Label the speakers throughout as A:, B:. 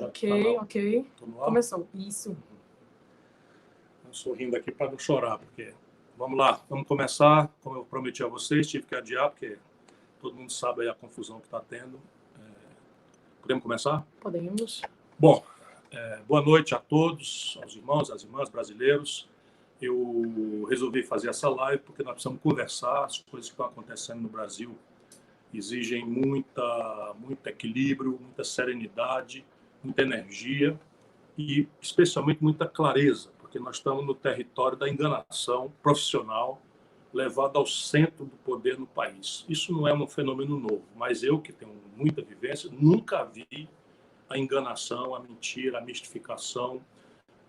A: Ok, ok. Começou. Isso.
B: Estou rindo aqui para não chorar, porque... Vamos lá, vamos começar. Como eu prometi a vocês, tive que adiar, porque todo mundo sabe aí a confusão que está tendo. Podemos começar?
A: Podemos.
B: Bom, boa noite a todos, aos irmãos, às irmãs brasileiros. Eu resolvi fazer essa live porque nós precisamos conversar. As coisas que estão acontecendo no Brasil exigem muito equilíbrio, muita serenidade, muita energia e, especialmente, muita clareza, porque nós estamos no território da enganação profissional levada ao centro do poder no país. Isso não é um fenômeno novo, mas eu, que tenho muita vivência, nunca vi a enganação, a mentira, a mistificação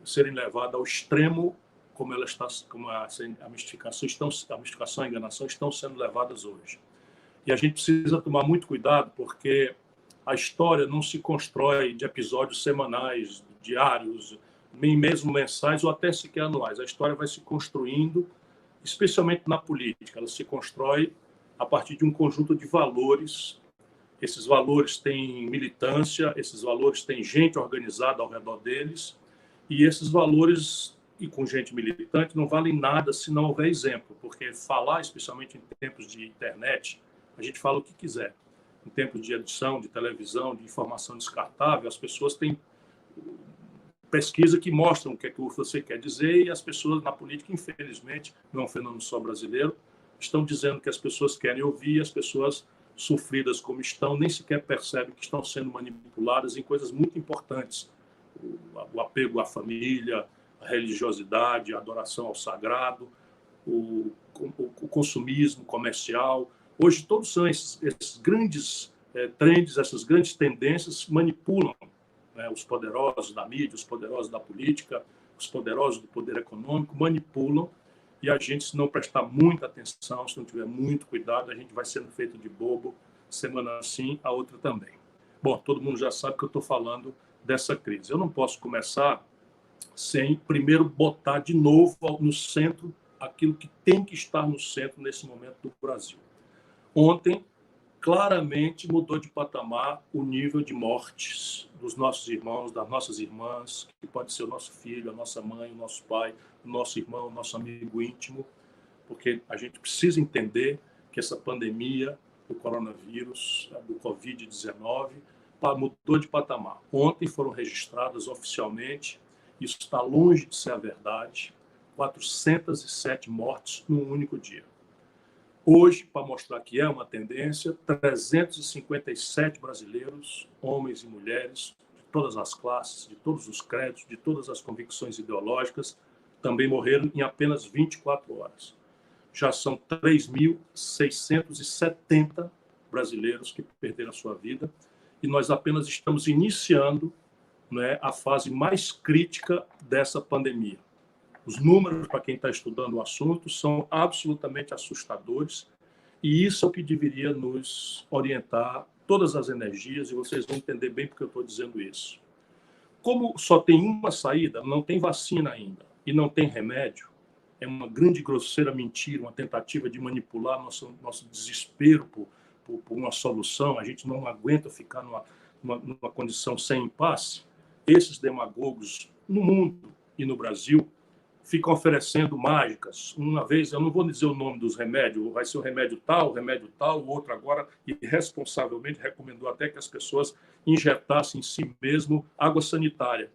B: serem levadas ao extremo como ela está, como a mistificação e a enganação estão sendo levadas hoje. E a gente precisa tomar muito cuidado, porque a história não se constrói de episódios semanais, diários, nem mesmo mensais ou até sequer anuais. A história vai se construindo, especialmente na política. Ela se constrói a partir de um conjunto de valores. Esses valores têm militância, esses valores têm gente organizada ao redor deles, e esses valores, e com gente militante, não valem nada se não houver exemplo, porque falar, especialmente em tempos de internet, a gente fala o que quiser. Em tempos de edição, de televisão, de informação descartável, as pessoas têm pesquisa que mostram o que é que você quer dizer, e as pessoas na política, infelizmente, não é um fenômeno só brasileiro, estão dizendo que as pessoas querem ouvir, as pessoas sofridas como estão, nem sequer percebem que estão sendo manipuladas em coisas muito importantes. O apego à família, a religiosidade, a adoração ao sagrado, o consumismo comercial. Hoje, todos são esses grandes trends, essas grandes tendências manipulam, né, os poderosos da mídia, os poderosos da política, os poderosos do poder econômico, manipulam, e a gente, se não prestar muita atenção, se não tiver muito cuidado, a gente vai sendo feito de bobo, semana sim, a outra também. Bom, todo mundo já sabe que eu estou falando dessa crise. Eu não posso começar sem primeiro botar de novo no centro aquilo que tem que estar no centro nesse momento do Brasil. Ontem, claramente mudou de patamar o nível de mortes dos nossos irmãos, das nossas irmãs, que pode ser o nosso filho, a nossa mãe, o nosso pai, o nosso irmão, o nosso amigo íntimo, porque a gente precisa entender que essa pandemia do coronavírus, do Covid-19, mudou de patamar. Ontem foram registradas oficialmente, isso está longe de ser a verdade, 407 mortes num único dia. Hoje, para mostrar que é uma tendência, 357 brasileiros, homens e mulheres, de todas as classes, de todos os credos, de todas as convicções ideológicas, também morreram em apenas 24 horas. Já são 3.670 brasileiros que perderam a sua vida, e nós apenas estamos iniciando, né, a fase mais crítica dessa pandemia. Os números, para quem está estudando o assunto, são absolutamente assustadores, e isso é o que deveria nos orientar todas as energias, e vocês vão entender bem porque eu estou dizendo isso. Como só tem uma saída, não tem vacina ainda, e não tem remédio, é uma grande grosseira mentira, uma tentativa de manipular nosso desespero por uma solução, a gente não aguenta ficar numa condição sem impasse. Esses demagogos no mundo e no Brasil ficam oferecendo mágicas. Uma vez, eu não vou dizer o nome dos remédios, vai ser o remédio tal, o outro agora, irresponsavelmente recomendou até que as pessoas injetassem em si mesmo água sanitária.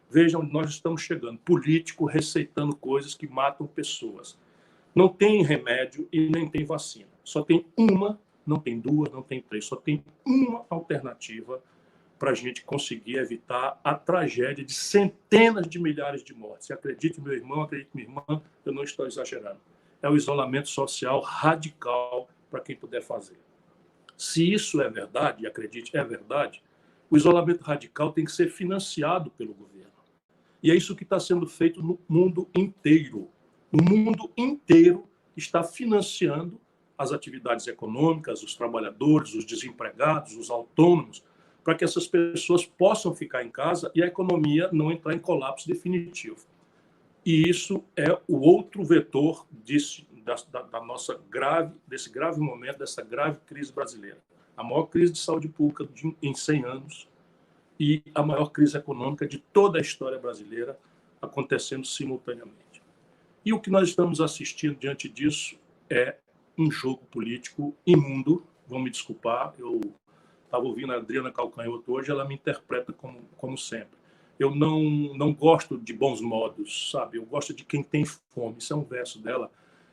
B: Vejam onde nós estamos chegando. Político receitando coisas que matam pessoas. Não tem remédio e nem tem vacina. Só tem uma, não tem duas, não tem três, só tem uma alternativa para a gente conseguir evitar a tragédia de centenas de milhares de mortes. Acredite, meu irmão, acredite, minha irmã, eu não estou exagerando. É o isolamento social radical para quem puder fazer. Se isso é verdade, e acredite, é verdade, o isolamento radical tem que ser financiado pelo governo. E é isso que está sendo feito no mundo inteiro. O mundo inteiro está financiando as atividades econômicas, os trabalhadores, os desempregados, os autônomos, para que essas pessoas possam ficar em casa e a economia não entrar em colapso definitivo. E isso é o outro vetor desse grave momento, dessa grave crise brasileira. A maior crise de saúde pública em 100 anos, e a maior crise econômica de toda a história brasileira acontecendo simultaneamente. E o que nós estamos assistindo diante disso é um jogo político imundo. Vão me desculpar, eu estava ouvindo a Adriana Calcanhoto hoje, ela me interpreta como sempre. Eu não gosto de bons modos, sabe? Eu gosto de quem tem fome. Isso é um verso dela.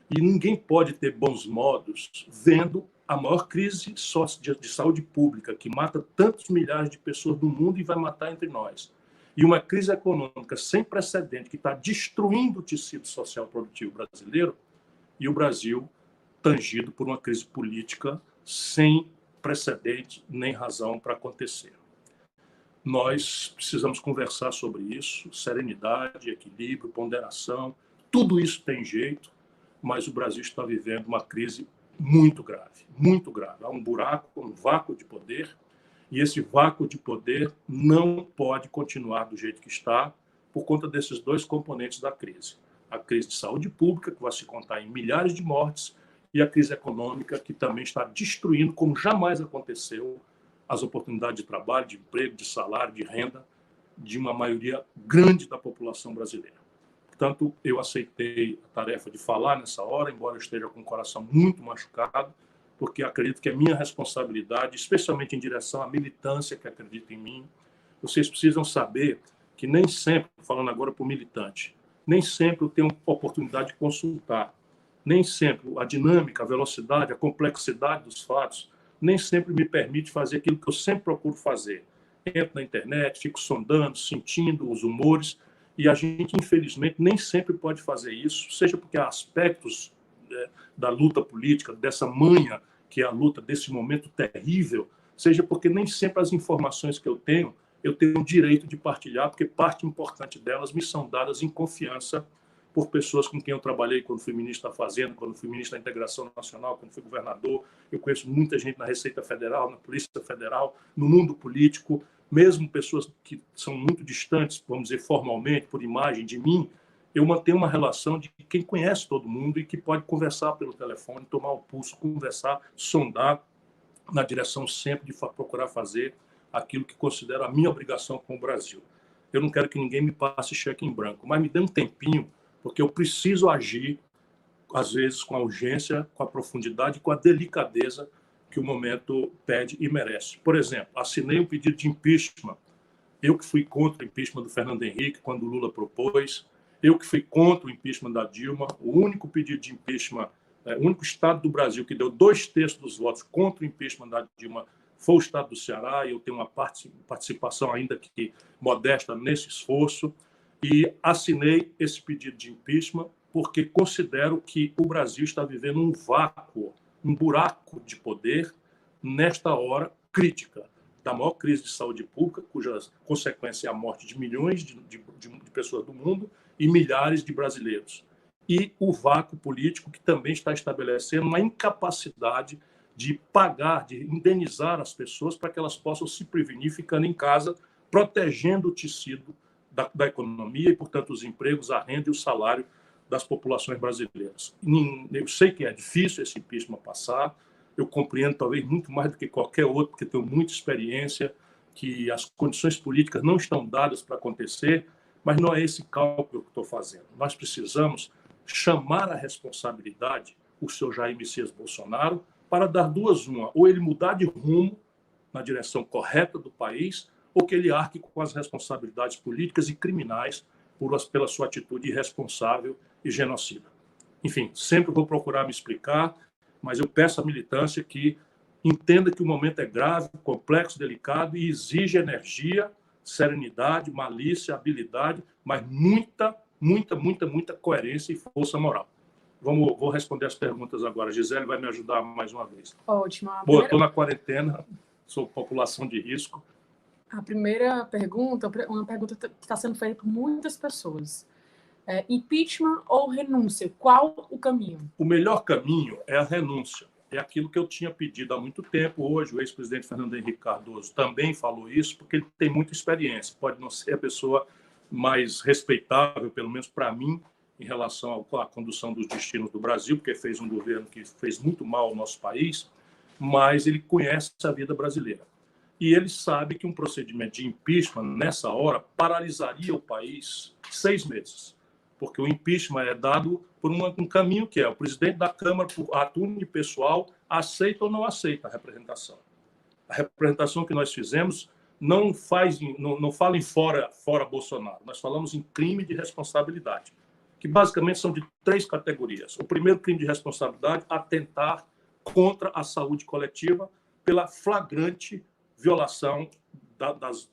B: E ninguém pode ter bons modos vendo a maior crise de saúde pública, que mata tantos milhares de pessoas do mundo e vai matar entre nós. E uma crise econômica sem precedente, que está destruindo o tecido social produtivo brasileiro, e o Brasil tangido por uma crise política sem precedente nem razão para acontecer. Nós precisamos conversar sobre isso, serenidade, equilíbrio, ponderação, tudo isso tem jeito, mas o Brasil está vivendo uma crise muito grave, muito grave. Há um buraco, um vácuo de poder, e esse vácuo de poder não pode continuar do jeito que está por conta desses dois componentes da crise. A crise de saúde pública, que vai se contar em milhares de mortes, e a crise econômica, que também está destruindo, como jamais aconteceu, as oportunidades de trabalho, de emprego, de salário, de renda de uma maioria grande da população brasileira. Portanto, eu aceitei a tarefa de falar nessa hora, embora eu esteja com o coração muito machucado, porque acredito que é minha responsabilidade, especialmente em direção à militância que acredita em mim. Vocês precisam saber que nem sempre, falando agora para o militante, nem sempre eu tenho oportunidade de consultar, nem sempre a dinâmica, a velocidade, a complexidade dos fatos nem sempre me permite fazer aquilo que eu sempre procuro fazer. Entro na internet, fico sondando, sentindo os humores, e a gente, infelizmente, nem sempre pode fazer isso, seja porque há aspectos da luta política, dessa manha que é a luta, desse momento terrível, seja porque nem sempre as informações que eu tenho o direito de partilhar, porque parte importante delas me são dadas em confiança por pessoas com quem eu trabalhei quando fui ministro da Fazenda, quando fui ministro da Integração Nacional, quando fui governador. Eu conheço muita gente na Receita Federal, na Polícia Federal, no mundo político, mesmo pessoas que são muito distantes, vamos dizer, formalmente, por imagem de mim. Eu mantenho uma relação de quem conhece todo mundo e que pode conversar pelo telefone, tomar o pulso, conversar, sondar, na direção sempre de procurar fazer aquilo que considero a minha obrigação com o Brasil. Eu não quero que ninguém me passe cheque em branco, mas me dê um tempinho, porque eu preciso agir, às vezes, com a urgência, com a profundidade, com a delicadeza que o momento pede e merece. Por exemplo, assinei um pedido de impeachment. Eu que fui contra o impeachment do Fernando Henrique, quando o Lula propôs. Eu que fui contra o impeachment da Dilma. O único pedido de impeachment, o único estado do Brasil que deu 2/3 dos votos contra o impeachment da Dilma foi o estado do Ceará, e eu tenho uma participação ainda que modesta nesse esforço. E assinei esse pedido de impeachment porque considero que o Brasil está vivendo um vácuo, um buraco de poder nesta hora crítica da maior crise de saúde pública, cuja consequência é a morte de milhões de pessoas do mundo e milhares de brasileiros. E o vácuo político, que também está estabelecendo uma incapacidade de pagar, de indenizar as pessoas para que elas possam se prevenir ficando em casa, protegendo o tecido da economia e, portanto, os empregos, a renda e o salário das populações brasileiras. Eu sei que é difícil esse impeachment passar, eu compreendo talvez muito mais do que qualquer outro, porque tenho muita experiência, que as condições políticas não estão dadas para acontecer, mas não é esse cálculo que estou fazendo. Nós precisamos chamar a responsabilidade o senhor Jair Messias Bolsonaro para dar duas uma, ou ele mudar de rumo na direção correta do país, ou que ele arque com as responsabilidades políticas e criminais pela sua atitude irresponsável e genocida. Enfim, sempre vou procurar me explicar, mas eu peço à militância que entenda que o momento é grave, complexo, delicado e exige energia, serenidade, malícia, habilidade, mas muita coerência e força moral. Vou responder as perguntas agora. A Gisele vai me ajudar mais uma vez.
A: Ótimo.
B: Bom, estou na quarentena, sou população de risco.
A: A primeira pergunta, uma pergunta que está sendo feita por muitas pessoas. Impeachment ou renúncia? Qual o caminho?
B: O melhor caminho é a renúncia. É aquilo que eu tinha pedido há muito tempo. Hoje, o ex-presidente Fernando Henrique Cardoso também falou isso, porque ele tem muita experiência. Pode não ser a pessoa mais respeitável, pelo menos para mim, em relação à condução dos destinos do Brasil, porque fez um governo que fez muito mal ao nosso país, mas ele conhece a vida brasileira. E ele sabe que um procedimento de impeachment, nessa hora, paralisaria o país 6 meses. Porque o impeachment é dado por um caminho que é o presidente da Câmara, por ato unipessoal, aceita ou não aceita a representação. A representação que nós fizemos não fala em fora Bolsonaro. Nós falamos em crime de responsabilidade, que basicamente são de 3 categorias. O primeiro crime de responsabilidade, atentar contra a saúde coletiva pela flagrante violação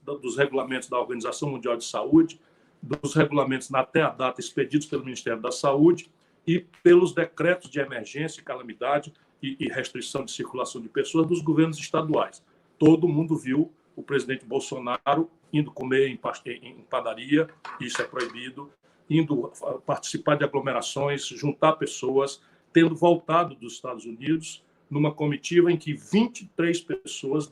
B: dos regulamentos da Organização Mundial de Saúde, dos regulamentos até a data expedidos pelo Ministério da Saúde e pelos decretos de emergência e calamidade e restrição de circulação de pessoas dos governos estaduais. Todo mundo viu o presidente Bolsonaro indo comer em padaria, isso é proibido, indo participar de aglomerações, juntar pessoas, tendo voltado dos Estados Unidos numa comitiva em que 23 pessoas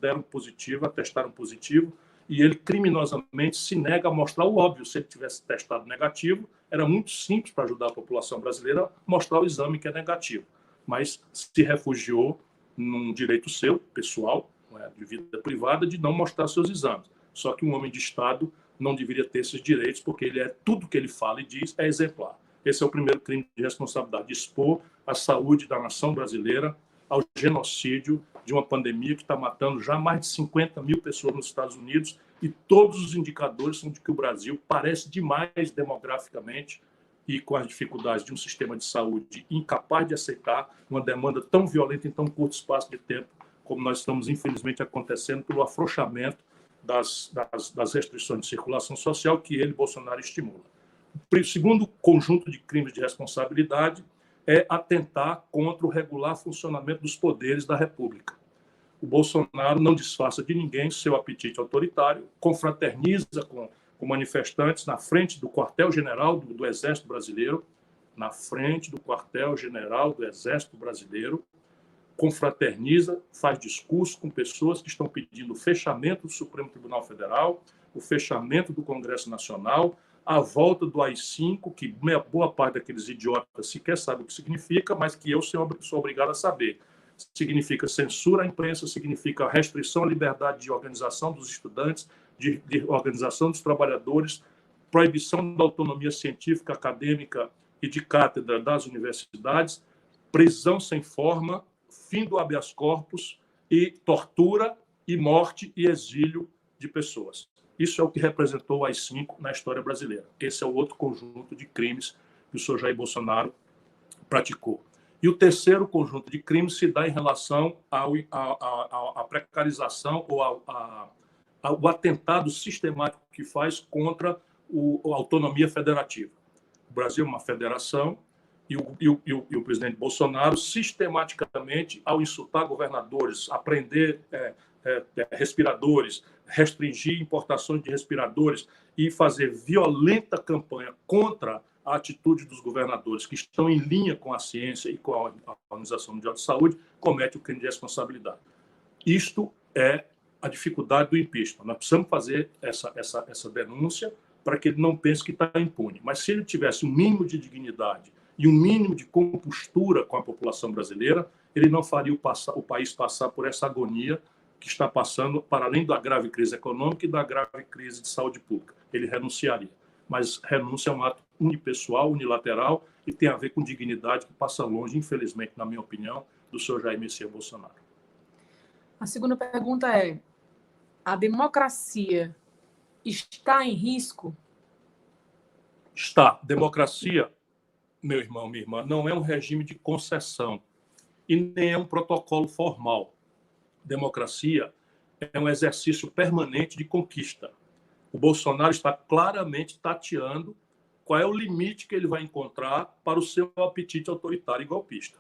B: testaram positivo, e ele criminosamente se nega a mostrar o óbvio. Se ele tivesse testado negativo, era muito simples para ajudar a população brasileira a mostrar o exame que é negativo. Mas se refugiou num direito seu, pessoal, de vida privada, de não mostrar seus exames. Só que um homem de Estado não deveria ter esses direitos, porque tudo que ele fala e diz é exemplar. Esse é o primeiro crime de responsabilidade, expor a saúde da nação brasileira ao genocídio de uma pandemia que está matando já mais de 50 mil pessoas nos Estados Unidos, e todos os indicadores são de que o Brasil parece demais demograficamente e com as dificuldades de um sistema de saúde incapaz de aceitar uma demanda tão violenta em tão curto espaço de tempo, como nós estamos, infelizmente, acontecendo pelo afrouxamento das restrições de circulação social que ele, Bolsonaro, estimula. O segundo conjunto de crimes de responsabilidade é atentar contra o regular funcionamento dos poderes da República. O Bolsonaro não disfarça de ninguém seu apetite autoritário, confraterniza com manifestantes na frente do quartel-general do Exército Brasileiro, confraterniza, faz discurso com pessoas que estão pedindo o fechamento do Supremo Tribunal Federal, o fechamento do Congresso Nacional, a volta do AI-5, que boa parte daqueles idiotas sequer sabe o que significa, mas que eu sou obrigado a saber. Significa censura à imprensa, significa restrição à liberdade de organização dos estudantes, de organização dos trabalhadores, proibição da autonomia científica, acadêmica e de cátedra das universidades, prisão sem forma, fim do habeas corpus e tortura e morte e exílio de pessoas. Isso é o que representou o AI-5 na história brasileira. Esse é o outro conjunto de crimes que o senhor Jair Bolsonaro praticou. E o terceiro conjunto de crimes se dá em relação à precarização ou ao atentado sistemático que faz contra a autonomia federativa. O Brasil é uma federação e o presidente Bolsonaro, sistematicamente, ao insultar governadores, apreender respiradores, restringir importações de respiradores e fazer violenta campanha contra a atitude dos governadores que estão em linha com a ciência e com a Organização Mundial de Saúde, comete o crime de responsabilidade. Isto é a dificuldade do impeachment. Nós precisamos fazer essa denúncia para que ele não pense que está impune. Mas se ele tivesse um mínimo de dignidade e um mínimo de compostura com a população brasileira, ele não faria o país passar por essa agonia que está passando, para além da grave crise econômica e da grave crise de saúde pública. Ele renunciaria. Mas renúncia é um ato unipessoal, unilateral, e tem a ver com dignidade que passa longe, infelizmente, na minha opinião, do senhor Jair Messias Bolsonaro.
A: A segunda pergunta é: a democracia está em risco?
B: Está. Democracia, meu irmão, minha irmã, não é um regime de concessão e nem é um protocolo formal. Democracia é um exercício permanente de conquista. O Bolsonaro está claramente tateando qual é o limite que ele vai encontrar para o seu apetite autoritário e golpista.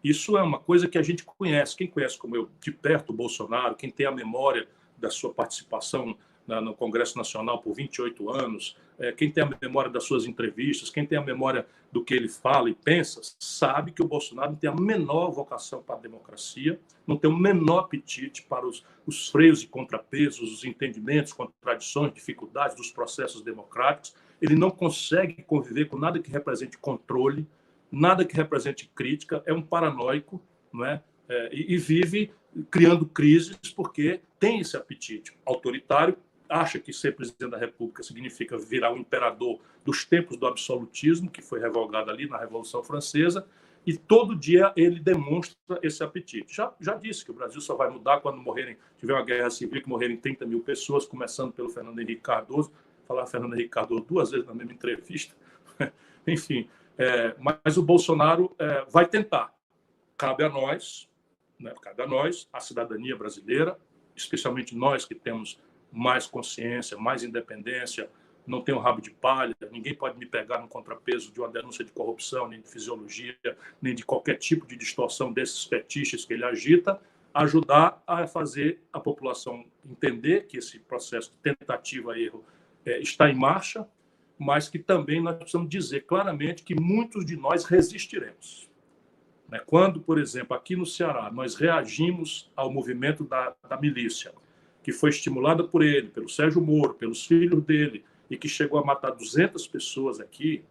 B: Isso é uma coisa que a gente conhece. Quem conhece como eu de perto o Bolsonaro, quem tem a memória da sua participação no Congresso Nacional por 28 anos, quem tem a memória das suas entrevistas, quem tem a memória do que ele fala e pensa, sabe que o Bolsonaro não tem a menor vocação para a democracia, não tem o menor apetite para os freios e contrapesos, os entendimentos, contradições, dificuldades dos processos democráticos. Ele não consegue conviver com nada que represente controle, nada que represente crítica, é um paranoico, não é? E vive criando crises, porque tem esse apetite autoritário, acha que ser presidente da República significa virar um imperador dos tempos do absolutismo, que foi revogado ali na Revolução Francesa, e todo dia ele demonstra esse apetite. Já disse que o Brasil só vai mudar quando tiver uma guerra civil, que morrerem 30 mil pessoas, começando pelo Fernando Henrique Cardoso. Falar Fernando Henrique Cardoso 2 vezes na mesma entrevista. Enfim, mas o Bolsonaro vai tentar. Cabe a nós, né, a cidadania brasileira, especialmente nós que temos mais consciência, mais independência, não tenho rabo de palha, ninguém pode me pegar no contrapeso de uma denúncia de corrupção, nem de fisiologia, nem de qualquer tipo de distorção desses fetiches que ele agita, ajudar a fazer a população entender que esse processo de tentativa e erro está em marcha, mas que também nós precisamos dizer claramente que muitos de nós resistiremos. Quando, por exemplo, aqui no Ceará, nós reagimos ao movimento da milícia, que foi estimulada por ele, pelo Sérgio Moro, pelos filhos dele, e que chegou a matar 200 pessoas aqui,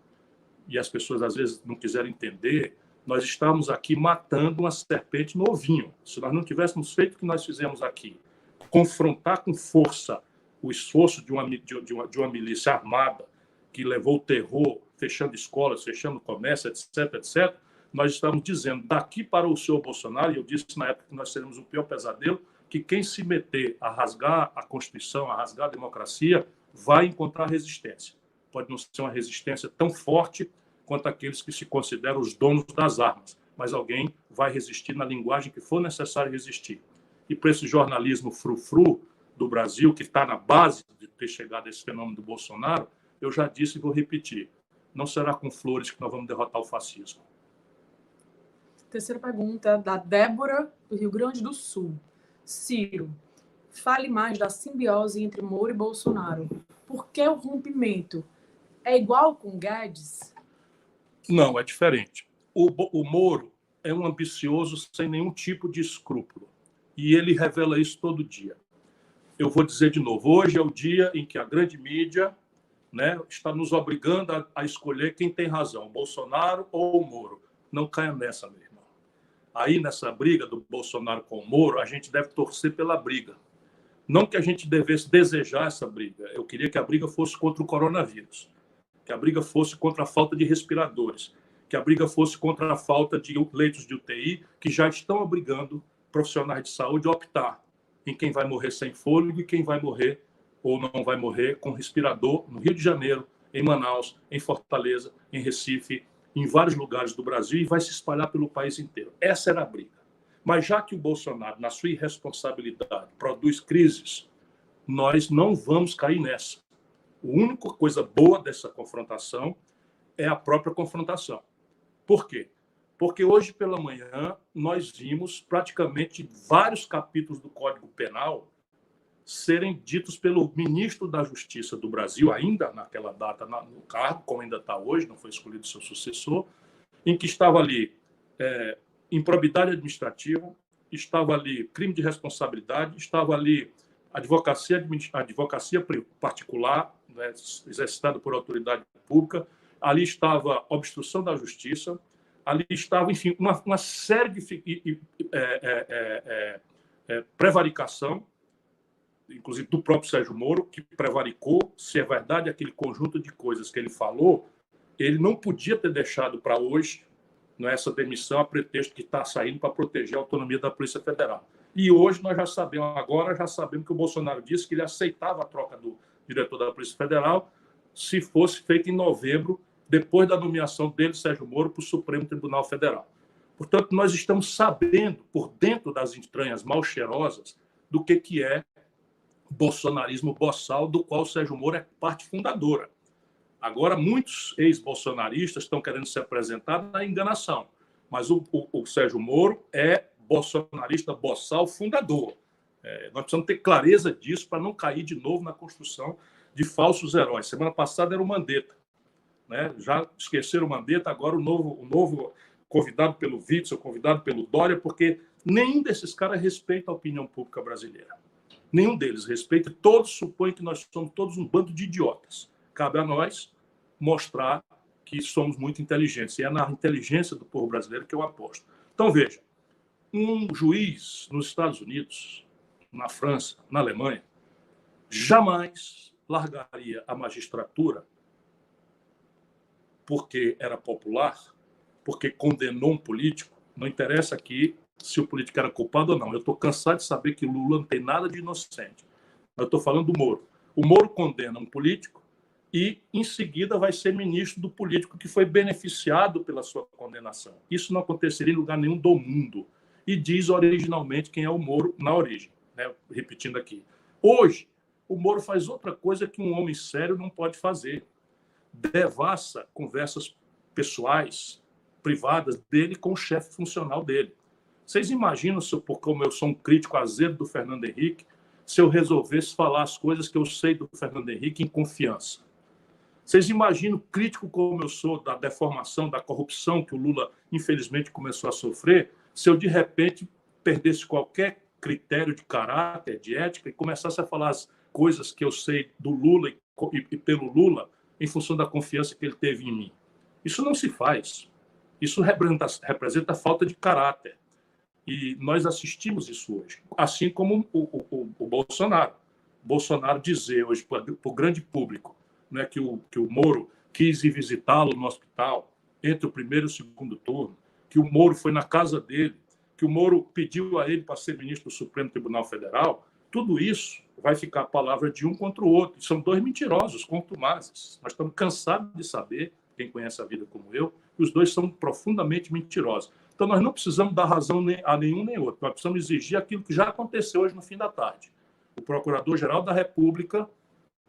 B: e as pessoas às vezes não quiseram entender, nós estamos aqui matando uma serpente no ovinho. Se nós não tivéssemos feito o que nós fizemos aqui, confrontar com força o esforço de uma milícia armada, que levou o terror, fechando escolas, fechando comércio, etc., etc., nós estamos dizendo, daqui para o senhor Bolsonaro, e eu disse na época que nós seremos o pior pesadelo, que quem se meter a rasgar a Constituição, a rasgar a democracia, vai encontrar resistência. Pode não ser uma resistência tão forte quanto aqueles que se consideram os donos das armas, mas alguém vai resistir na linguagem que for necessário resistir. E para esse jornalismo frufru do Brasil, que está na base de ter chegado a esse fenômeno do Bolsonaro, eu já disse e vou repetir, não será com flores que nós vamos derrotar o fascismo.
A: Terceira pergunta, da Débora, do Rio Grande do Sul. Ciro, fale mais da simbiose entre Moro e Bolsonaro. Por que o rompimento? É igual com Guedes?
B: Não, é diferente. O Moro é um ambicioso sem nenhum tipo de escrúpulo. E ele revela isso todo dia. Eu vou dizer de novo, hoje é o dia em que a grande mídia, né, está nos obrigando a escolher quem tem razão, o Bolsonaro ou o Moro. Não caia nessa, meu irmão. Aí, nessa briga do Bolsonaro com o Moro, a gente deve torcer pela briga. Não que a gente devesse desejar essa briga. Eu queria que a briga fosse contra o coronavírus, que a briga fosse contra a falta de respiradores, que a briga fosse contra a falta de leitos de UTI, que já estão obrigando profissionais de saúde a optar em quem vai morrer sem fôlego e quem vai morrer ou não vai morrer com respirador no Rio de Janeiro, em Manaus, em Fortaleza, em Recife, em vários lugares do Brasil e vai se espalhar pelo país inteiro. Essa era a briga. Mas já que o Bolsonaro, na sua irresponsabilidade, produz crises, nós não vamos cair nessa. A única coisa boa dessa confrontação é a própria confrontação. Por quê? Porque hoje pela manhã nós vimos praticamente vários capítulos do Código Penal serem ditos pelo ministro da Justiça do Brasil, ainda naquela data no cargo, como ainda está hoje, não foi escolhido seu sucessor, em que estava ali improbidade administrativa, estava ali crime de responsabilidade, estava ali advocacia particular, né, exercitada por autoridade pública, ali estava obstrução da justiça, ali estava, enfim, uma série de prevaricação, inclusive do próprio Sérgio Moro, que prevaricou. Se é verdade aquele conjunto de coisas que ele falou, ele não podia ter deixado para hoje, né, essa demissão a pretexto que está saindo para proteger a autonomia da Polícia Federal. E hoje nós já sabemos que o Bolsonaro disse que ele aceitava a troca do diretor da Polícia Federal se fosse feita em novembro, depois da nomeação dele, Sérgio Moro, para o Supremo Tribunal Federal. Portanto, nós estamos sabendo, por dentro das entranhas mal cheirosas, do que é bolsonarismo boçal, do qual o Sérgio Moro é parte fundadora. Agora, muitos ex-bolsonaristas estão querendo se apresentar na enganação, mas o Sérgio Moro é bolsonarista boçal fundador. Nós precisamos ter clareza disso para não cair de novo na construção de falsos heróis. Semana passada era o Mandetta, né? Já esqueceram o Mandetta, agora o novo convidado pelo Witzel, convidado pelo Dória, porque nenhum desses caras respeita a opinião pública brasileira. Nenhum deles respeita, todos supõem que nós somos todos um bando de idiotas. Cabe a nós mostrar que somos muito inteligentes. E é na inteligência do povo brasileiro que eu aposto. Então, veja, Um juiz nos Estados Unidos, na França, na Alemanha, jamais largaria a magistratura porque era popular, porque condenou um político. Não interessa aqui se o político era culpado ou não. Eu estou cansado de saber que Lula não tem nada de inocente. Eu estou falando do Moro. O Moro condena um político e, em seguida, vai ser ministro do político que foi beneficiado pela sua condenação. Isso não aconteceria em lugar nenhum do mundo. E diz originalmente quem é o Moro na origem. Né? Repetindo aqui. Hoje, o Moro faz outra coisa que um homem sério não pode fazer. Devassa conversas pessoais, privadas dele com o chefe funcional dele. Vocês imaginam, como eu sou um crítico azedo do Fernando Henrique, se eu resolvesse falar as coisas que eu sei do Fernando Henrique em confiança? Vocês imaginam, crítico como eu sou da deformação, da corrupção que o Lula, infelizmente, começou a sofrer, se eu, de repente, perdesse qualquer critério de caráter, de ética, e começasse a falar as coisas que eu sei do Lula e pelo Lula, em função da confiança que ele teve em mim? Isso não se faz. Isso representa falta de caráter. E nós assistimos isso hoje. Assim como o Bolsonaro. Bolsonaro dizer hoje para o grande público, né, que o Moro quis ir visitá-lo no hospital entre o primeiro e o segundo turno, que o Moro foi na casa dele, que o Moro pediu a ele para ser ministro do Supremo Tribunal Federal, tudo isso vai ficar a palavra de um contra o outro. São dois mentirosos, contumazes. Nós estamos cansados de saber, quem conhece a vida como eu, que os dois são profundamente mentirosos. Então, nós não precisamos dar razão a nenhum nem outro. Nós precisamos exigir aquilo que já aconteceu hoje no fim da tarde. O Procurador-Geral da República,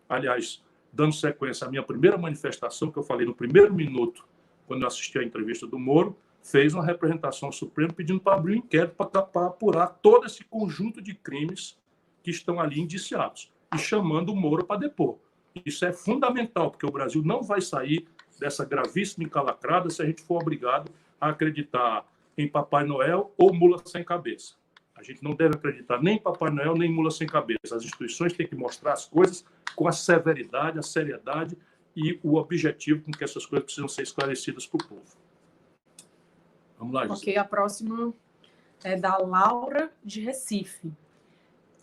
B: aliás, dando sequência à minha primeira manifestação, que eu falei no primeiro minuto, quando eu assisti à entrevista do Moro, fez uma representação ao Supremo pedindo para abrir um inquérito para apurar todo esse conjunto de crimes que estão ali indiciados e chamando o Moro para depor. Isso é fundamental, porque o Brasil não vai sair dessa gravíssima encalacrada se a gente for obrigado a acreditar em Papai Noel ou mula sem cabeça. A gente não deve acreditar nem em Papai Noel, nem em mula sem cabeça. As instituições têm que mostrar as coisas com a severidade, a seriedade e o objetivo com que essas coisas precisam ser esclarecidas para o povo. Vamos lá, Gisele.
A: Ok, a próxima é da Laura, de Recife.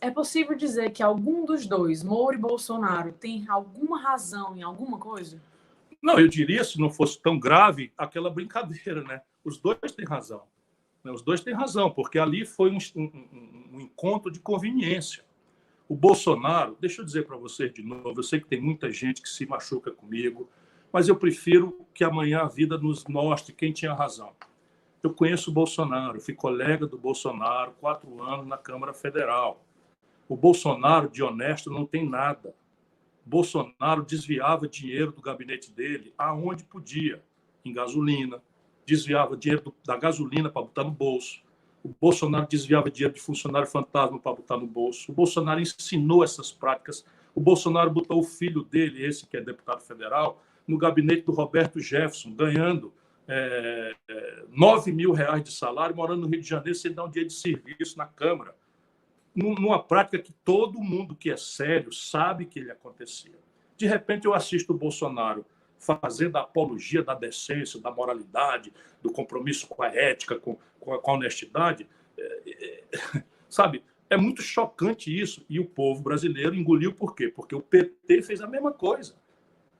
A: É possível dizer que algum dos dois, Moro e Bolsonaro, tem alguma razão em alguma coisa?
B: Não, eu diria, se não fosse tão grave, aquela brincadeira, né? Os dois têm razão. Os dois têm razão, porque ali foi um encontro de conveniência. O Bolsonaro, deixa eu dizer para vocês de novo, eu sei que tem muita gente que se machuca comigo, mas eu prefiro que amanhã a vida nos mostre quem tinha razão. Eu conheço o Bolsonaro, fui colega do Bolsonaro 4 anos na Câmara Federal. O Bolsonaro, de honesto, não tem nada. Bolsonaro desviava dinheiro do gabinete dele aonde podia, em gasolina, desviava dinheiro da gasolina para botar no bolso. O Bolsonaro desviava dinheiro de funcionário fantasma para botar no bolso. O Bolsonaro ensinou essas práticas. O Bolsonaro botou o filho dele, esse que é deputado federal, no gabinete do Roberto Jefferson, ganhando 9 mil reais de salário, morando no Rio de Janeiro, sem dar um dia de serviço na Câmara. Numa prática que todo mundo que é sério sabe que ele acontecia. De repente, eu assisto o Bolsonaro fazendo a apologia da decência, da moralidade, do compromisso com a ética, com a honestidade. Sabe, é muito chocante isso. E o povo brasileiro engoliu por quê? Porque o PT fez a mesma coisa.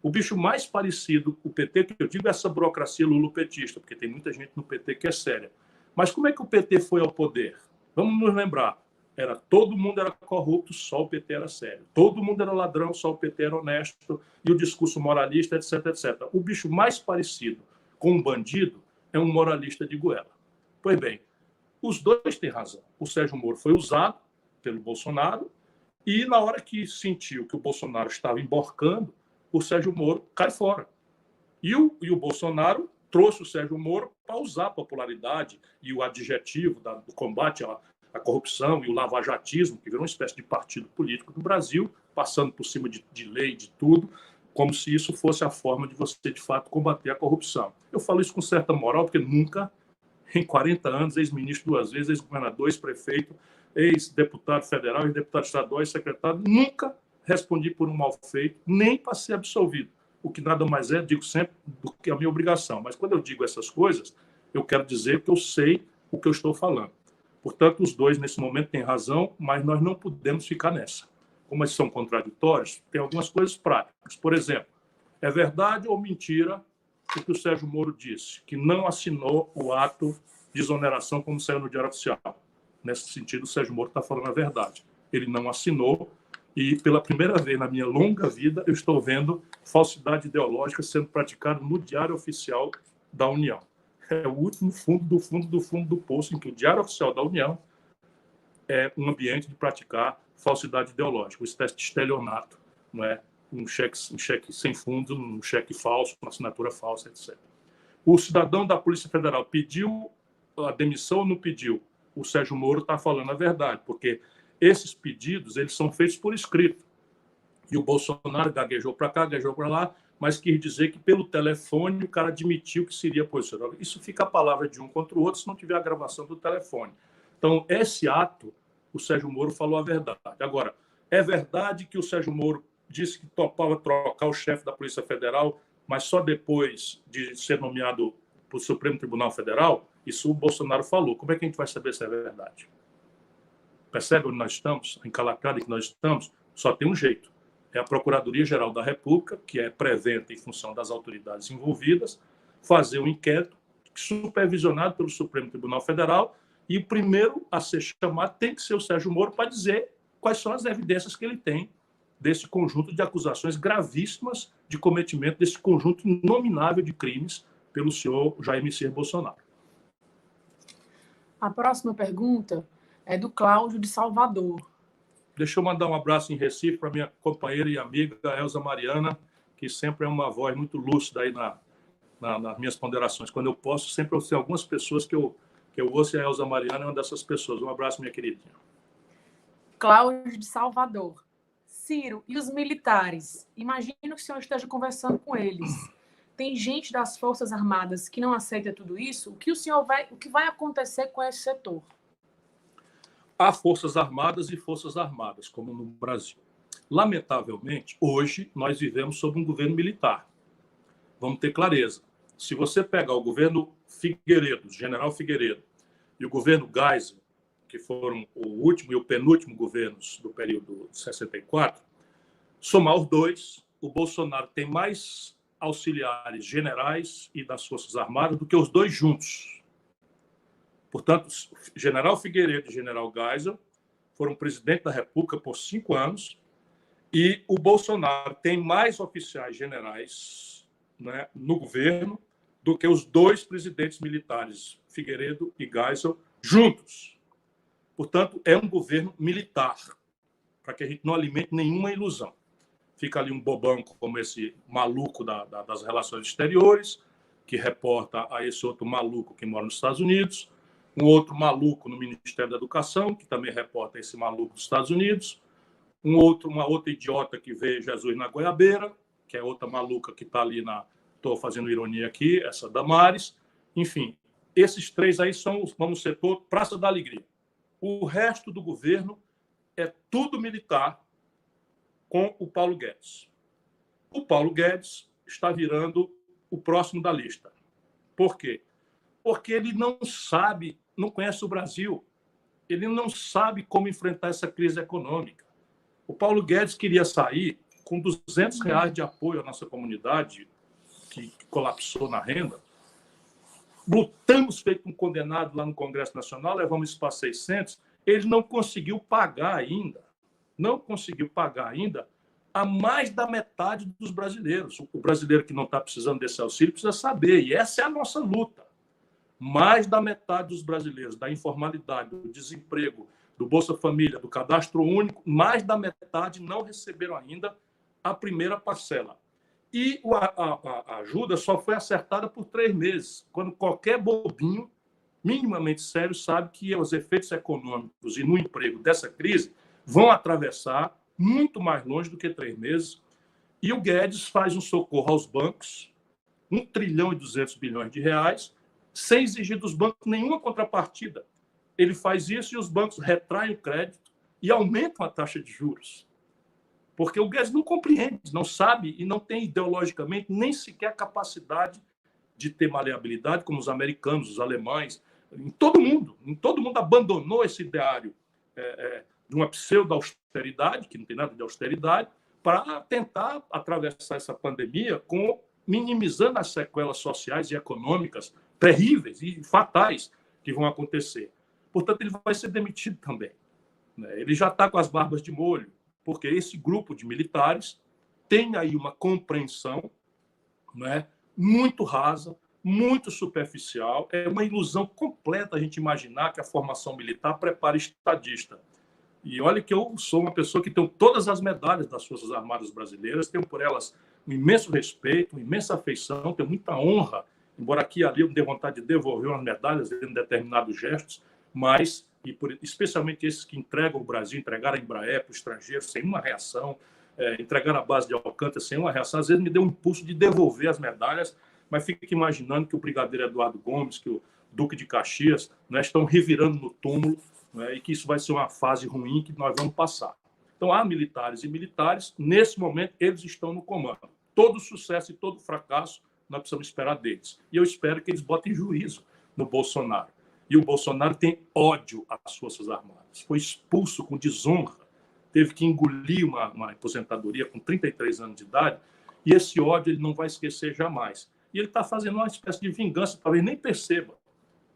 B: O bicho mais parecido com o PT, que eu digo, é essa burocracia lulopetista, porque tem muita gente no PT que é séria. Mas como é que o PT foi ao poder? Vamos nos lembrar. Todo mundo era corrupto, só o PT era sério. Todo mundo era ladrão, só o PT era honesto. E o discurso moralista, etc, etc. O bicho mais parecido com um bandido é um moralista de goela. Pois bem, os dois têm razão. O Sérgio Moro foi usado pelo Bolsonaro e, na hora que sentiu que o Bolsonaro estava emborcando, o Sérgio Moro cai fora. E o Bolsonaro trouxe o Sérgio Moro para usar a popularidade e o adjetivo do combate a corrupção e o lavajatismo, que virou uma espécie de partido político do Brasil, passando por cima de lei, de tudo, como se isso fosse a forma de você, de fato, combater a corrupção. Eu falo isso com certa moral, porque nunca, em 40 anos, ex-ministro 2 vezes, ex-governador, ex-prefeito, ex-deputado federal, ex-deputado estadual, ex-secretário, nunca respondi por um mal feito, nem para ser absolvido. O que nada mais é, digo sempre, do que a minha obrigação. Mas quando eu digo essas coisas, eu quero dizer que eu sei o que eu estou falando. Portanto, os dois, nesse momento, têm razão, mas nós não podemos ficar nessa. Como eles são contraditórios, tem algumas coisas práticas. Por exemplo, é verdade ou mentira o que o Sérgio Moro disse, que não assinou o ato de exoneração como saiu no Diário Oficial. Nesse sentido, o Sérgio Moro está falando a verdade. Ele não assinou e, pela primeira vez na minha longa vida, eu estou vendo falsidade ideológica sendo praticada no Diário Oficial da União. É o último fundo do fundo do fundo do poço em que o Diário Oficial da União é um ambiente de praticar falsidade ideológica, uma espécie de estelionato, não é? Um cheque sem fundo, um cheque falso, uma assinatura falsa, etc. O cidadão da Polícia Federal pediu a demissão ou não pediu? O Sérgio Moro está falando a verdade, porque esses pedidos eles são feitos por escrito. E o Bolsonaro gaguejou para cá, gaguejou para lá, mas quis dizer que pelo telefone o cara admitiu que seria posicionado. Isso fica a palavra de um contra o outro se não tiver a gravação do telefone. Então, esse ato, o Sérgio Moro falou a verdade. Agora, é verdade que o Sérgio Moro disse que topava trocar o chefe da Polícia Federal, mas só depois de ser nomeado para o Supremo Tribunal Federal? Isso o Bolsonaro falou. Como é que a gente vai saber se é verdade? Percebe onde nós estamos? A encalacrada que nós estamos? Só tem um jeito. É a Procuradoria-Geral da República, que é preventa em função das autoridades envolvidas, fazer um inquérito supervisionado pelo Supremo Tribunal Federal e o primeiro a ser chamado tem que ser o Sérgio Moro para dizer quais são as evidências que ele tem desse conjunto de acusações gravíssimas de cometimento desse conjunto inominável de crimes pelo senhor Jair Messias Bolsonaro.
A: A próxima pergunta é do Cláudio de Salvador.
B: Deixa eu mandar um abraço em Recife para minha companheira e amiga Elza Mariana, que sempre é uma voz muito lúcida aí nas minhas ponderações. Quando eu posso, sempre eu tenho algumas pessoas que eu ouço, e a Elza Mariana é uma dessas pessoas. Um abraço, minha queridinha.
A: Cláudio de Salvador. Ciro, e os militares? Imagino que o senhor esteja conversando com eles. Tem gente das Forças Armadas que não aceita tudo isso? O que vai acontecer com esse setor?
B: Há Forças Armadas e Forças Armadas, como no Brasil. Lamentavelmente, hoje, nós vivemos sob um governo militar. Vamos ter clareza. Se você pegar o governo Figueiredo, general Figueiredo, e o governo Geisel, que foram o último e o penúltimo governos do período de 64, somar os dois, o Bolsonaro tem mais auxiliares generais e das Forças Armadas do que os dois juntos. Portanto, general Figueiredo e general Geisel foram presidente da República por 5 anos e o Bolsonaro tem mais oficiais generais, né, no governo do que os dois presidentes militares, Figueiredo e Geisel, juntos. Portanto, é um governo militar, para que a gente não alimente nenhuma ilusão. Fica ali um bobão como esse maluco das relações exteriores, que reporta a esse outro maluco que mora nos Estados Unidos, um outro maluco no Ministério da Educação, que também reporta esse maluco dos Estados Unidos, uma outra idiota que vê Jesus na goiabeira, que é outra maluca que está ali estou fazendo ironia aqui, essa Damares. Enfim, esses três aí vamos setor Praça da Alegria. O resto do governo é tudo militar com o Paulo Guedes. O Paulo Guedes está virando o próximo da lista. Por quê? Porque ele não sabe, não conhece o Brasil. Ele não sabe como enfrentar essa crise econômica. O Paulo Guedes queria sair com R$200 de apoio à nossa comunidade, que colapsou na renda. Lutamos feito um condenado lá no Congresso Nacional, levamos isso para 600. Ele não conseguiu pagar ainda. Não conseguiu pagar ainda a mais da metade dos brasileiros. O brasileiro que não está precisando desse auxílio precisa saber, e essa é a nossa luta. Mais da metade dos brasileiros, da informalidade, do desemprego, do Bolsa Família, do Cadastro Único, mais da metade não receberam ainda a primeira parcela. E a ajuda só foi acertada por 3 meses, quando qualquer bobinho minimamente sério sabe que os efeitos econômicos e no emprego dessa crise vão atravessar muito mais longe do que 3 meses. E o Guedes faz um socorro aos bancos, R$1 trilhão e 200 bilhões de reais, sem exigir dos bancos nenhuma contrapartida. Ele faz isso e os bancos retraem o crédito e aumentam a taxa de juros. Porque o Guedes não compreende, não sabe e não tem ideologicamente nem sequer a capacidade de ter maleabilidade, como os americanos, os alemães, em todo mundo abandonou esse ideário de uma pseudo-austeridade, que não tem nada de austeridade, para tentar atravessar essa pandemia minimizando as sequelas sociais e econômicas terríveis e fatais que vão acontecer. Portanto, ele vai ser demitido também. Ele já está com as barbas de molho, porque esse grupo de militares tem aí uma compreensão, né, muito rasa, muito superficial. É uma ilusão completa a gente imaginar que a formação militar prepara estadista. E olha que eu sou uma pessoa que tem todas as medalhas das Forças Armadas Brasileiras, tenho por elas um imenso respeito, uma imensa afeição, tenho muita honra, embora aqui e ali eu me dê vontade de devolver umas medalhas em determinados gestos, mas, especialmente esses que entregam o Brasil, entregaram a Embraer para o estrangeiro sem uma reação, entregaram a base de Alcântara sem uma reação, às vezes me deu um impulso de devolver as medalhas, mas fico imaginando que o brigadeiro Eduardo Gomes, que o Duque de Caxias, né, estão revirando no túmulo, né, e que isso vai ser uma fase ruim que nós vamos passar. Então, há militares e militares, nesse momento, eles estão no comando. Todo sucesso e todo fracasso, nós precisamos esperar deles. E eu espero que eles botem juízo no Bolsonaro. E o Bolsonaro tem ódio às Forças Armadas. Foi expulso com desonra, teve que engolir uma aposentadoria com 33 anos de idade, e esse ódio ele não vai esquecer jamais. E ele está fazendo uma espécie de vingança, talvez nem perceba.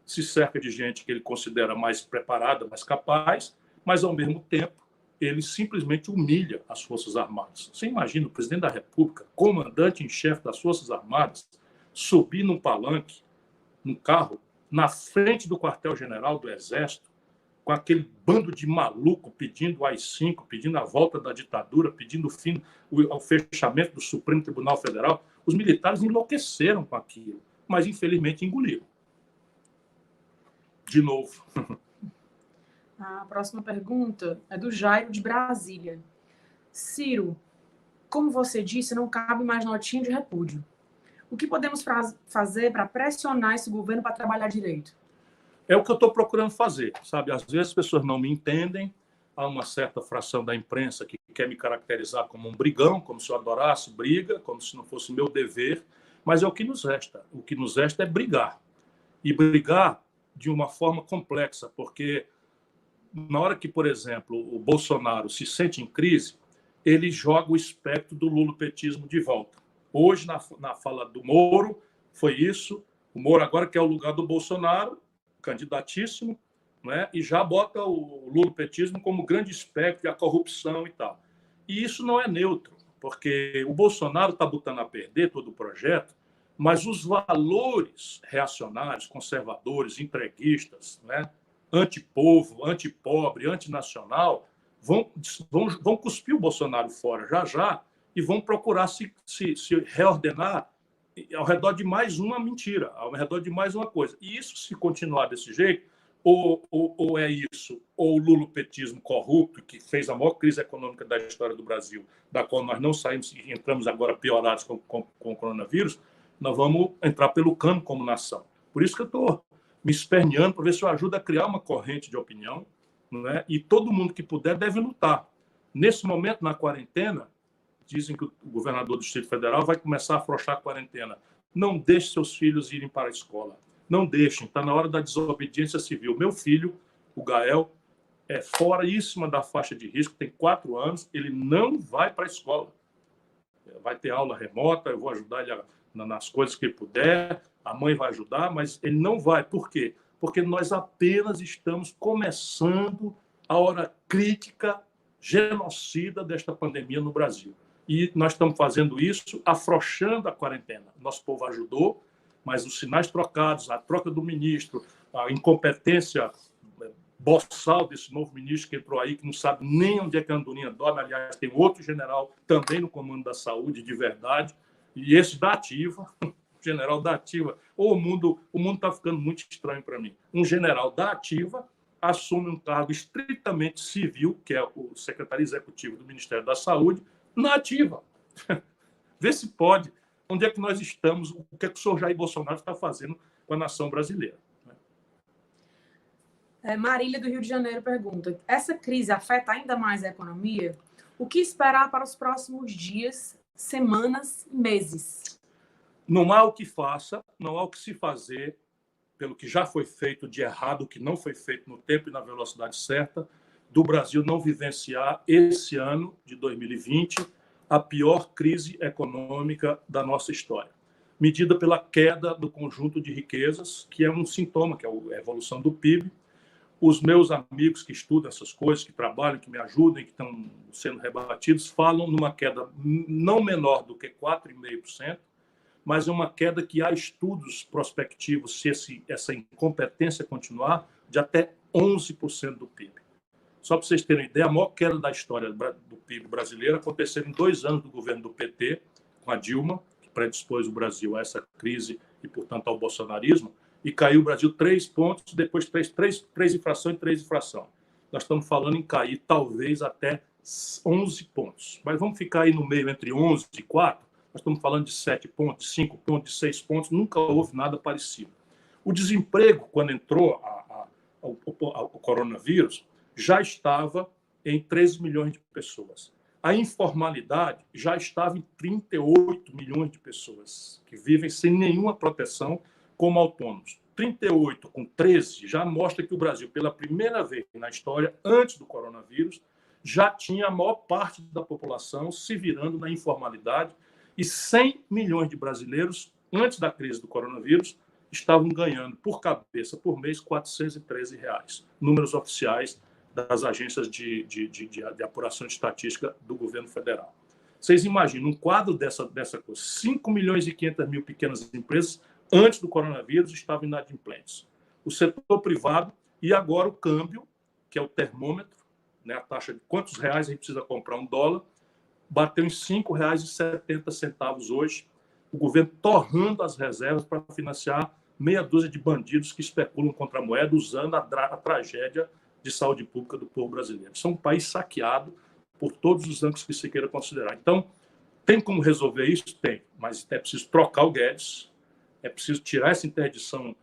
B: Se cerca de gente que ele considera mais preparada, mais capaz, mas, ao mesmo tempo, ele simplesmente humilha as Forças Armadas. Você imagina o presidente da República, comandante em chefe das Forças Armadas, subir num palanque, num carro, na frente do quartel-general do Exército, com aquele bando de maluco pedindo o AI-5, pedindo a volta da ditadura, pedindo o fechamento do Supremo Tribunal Federal. Os militares enlouqueceram com aquilo, mas, infelizmente, engoliram. De novo.
A: A próxima pergunta é do Jairo, de Brasília. Ciro, como você disse, não cabe mais notinha de repúdio. O que podemos fazer para pressionar esse governo para trabalhar direito?
B: É o que eu estou procurando fazer, sabe? Às vezes as pessoas não me entendem, há uma certa fração da imprensa que quer me caracterizar como um brigão, como se eu adorasse briga, como se não fosse meu dever, mas é o que nos resta. O que nos resta é brigar. E brigar de uma forma complexa, porque na hora que, por exemplo, o Bolsonaro se sente em crise, ele joga o espectro do lulopetismo de volta. Hoje, na fala do Moro, foi isso. O Moro agora quer o lugar do Bolsonaro, candidatíssimo, né? E já bota o lulopetismo como grande espectro e a corrupção e tal. E isso não é neutro, porque o Bolsonaro está botando a perder todo o projeto, mas os valores reacionários, conservadores, entreguistas, né? Antipovo, antipobre, antinacional, vão cuspir o Bolsonaro fora já e vão procurar se reordenar ao redor de mais uma mentira, ao redor de mais uma coisa. E isso, se continuar desse jeito, ou é isso, ou o lulopetismo corrupto, que fez a maior crise econômica da história do Brasil, da qual nós não saímos e entramos agora piorados com o coronavírus, nós vamos entrar pelo cano como nação. Por isso que eu estou me esperneando para ver se eu ajudo a criar uma corrente de opinião, né? E todo mundo que puder deve lutar. Nesse momento, na quarentena, dizem que o governador do Distrito Federal vai começar a afrouxar a quarentena. Não deixe seus filhos irem para a escola. Não deixem. Está na hora da desobediência civil. Meu filho, o Gael, é foríssima da faixa de risco, tem 4 anos, ele não vai para a escola. Vai ter aula remota, eu vou ajudar ele nas coisas que ele puder, a mãe vai ajudar, mas ele não vai. Por quê? Porque nós apenas estamos começando a hora crítica, genocida desta pandemia no Brasil. E nós estamos fazendo isso afrouxando a quarentena. Nosso povo ajudou, mas os sinais trocados, a troca do ministro, a incompetência boçal desse novo ministro que entrou aí, que não sabe nem onde é que a Andorinha dorme. Aliás, tem outro general também no comando da saúde, de verdade, e esse da ativa, general da ativa. O mundo está ficando muito estranho para mim. Um general da ativa assume um cargo estritamente civil, que é o secretário executivo do Ministério da Saúde, na ativa. Vê se pode. Onde é que nós estamos? O que é que o senhor Jair Bolsonaro está fazendo com a nação brasileira?
A: Marília, do Rio de Janeiro, pergunta: essa crise afeta ainda mais a economia? O que esperar para os próximos dias, semanas e meses?
B: Não há o que faça, não há o que se fazer pelo que já foi feito de errado, o que não foi feito no tempo e na velocidade certa, do Brasil não vivenciar esse ano de 2020 a pior crise econômica da nossa história, medida pela queda do conjunto de riquezas, que é um sintoma, que é a evolução do PIB. Os meus amigos que estudam essas coisas, que trabalham, que me ajudam, que estão sendo rebatidos, falam numa queda não menor do que 4,5%, mas é uma queda que há estudos prospectivos, se essa incompetência continuar, de até 11% do PIB. Só para vocês terem uma ideia, a maior queda da história do PIB brasileiro aconteceu em 2 anos do governo do PT, com a Dilma, que predispôs o Brasil a essa crise e, portanto, ao bolsonarismo, e caiu o Brasil 3 pontos, depois 3 infrações e 3 infração. Nós estamos falando em cair talvez até 11 pontos. Mas vamos ficar aí no meio entre 11 e 4. Nós estamos falando de 7 pontos, de 5 pontos, de 6 pontos. Nunca houve nada parecido. O desemprego, quando entrou o coronavírus, já estava em 13 milhões de pessoas. A informalidade já estava em 38 milhões de pessoas que vivem sem nenhuma proteção como autônomos. 38 com 13 já mostra que o Brasil, pela primeira vez na história, antes do coronavírus, já tinha a maior parte da população se virando na informalidade e 100 milhões de brasileiros, antes da crise do coronavírus, estavam ganhando por cabeça, por mês, R$ 413, números oficiais das agências de apuração de estatística do governo federal. Vocês imaginam um quadro dessa coisa, 5 milhões e 500 mil pequenas empresas antes do coronavírus estavam inadimplentes. O setor privado e agora o câmbio, que é o termômetro, né, a taxa de quantos reais a gente precisa comprar um dólar, bateu em R$ 5,70 hoje, o governo torrando as reservas para financiar meia dúzia de bandidos que especulam contra a moeda usando a tragédia de saúde pública do povo brasileiro. Isso é um país saqueado por todos os ângulos que se queira considerar. Então, tem como resolver isso? Tem, mas é preciso trocar o Guedes, é preciso tirar essa interdição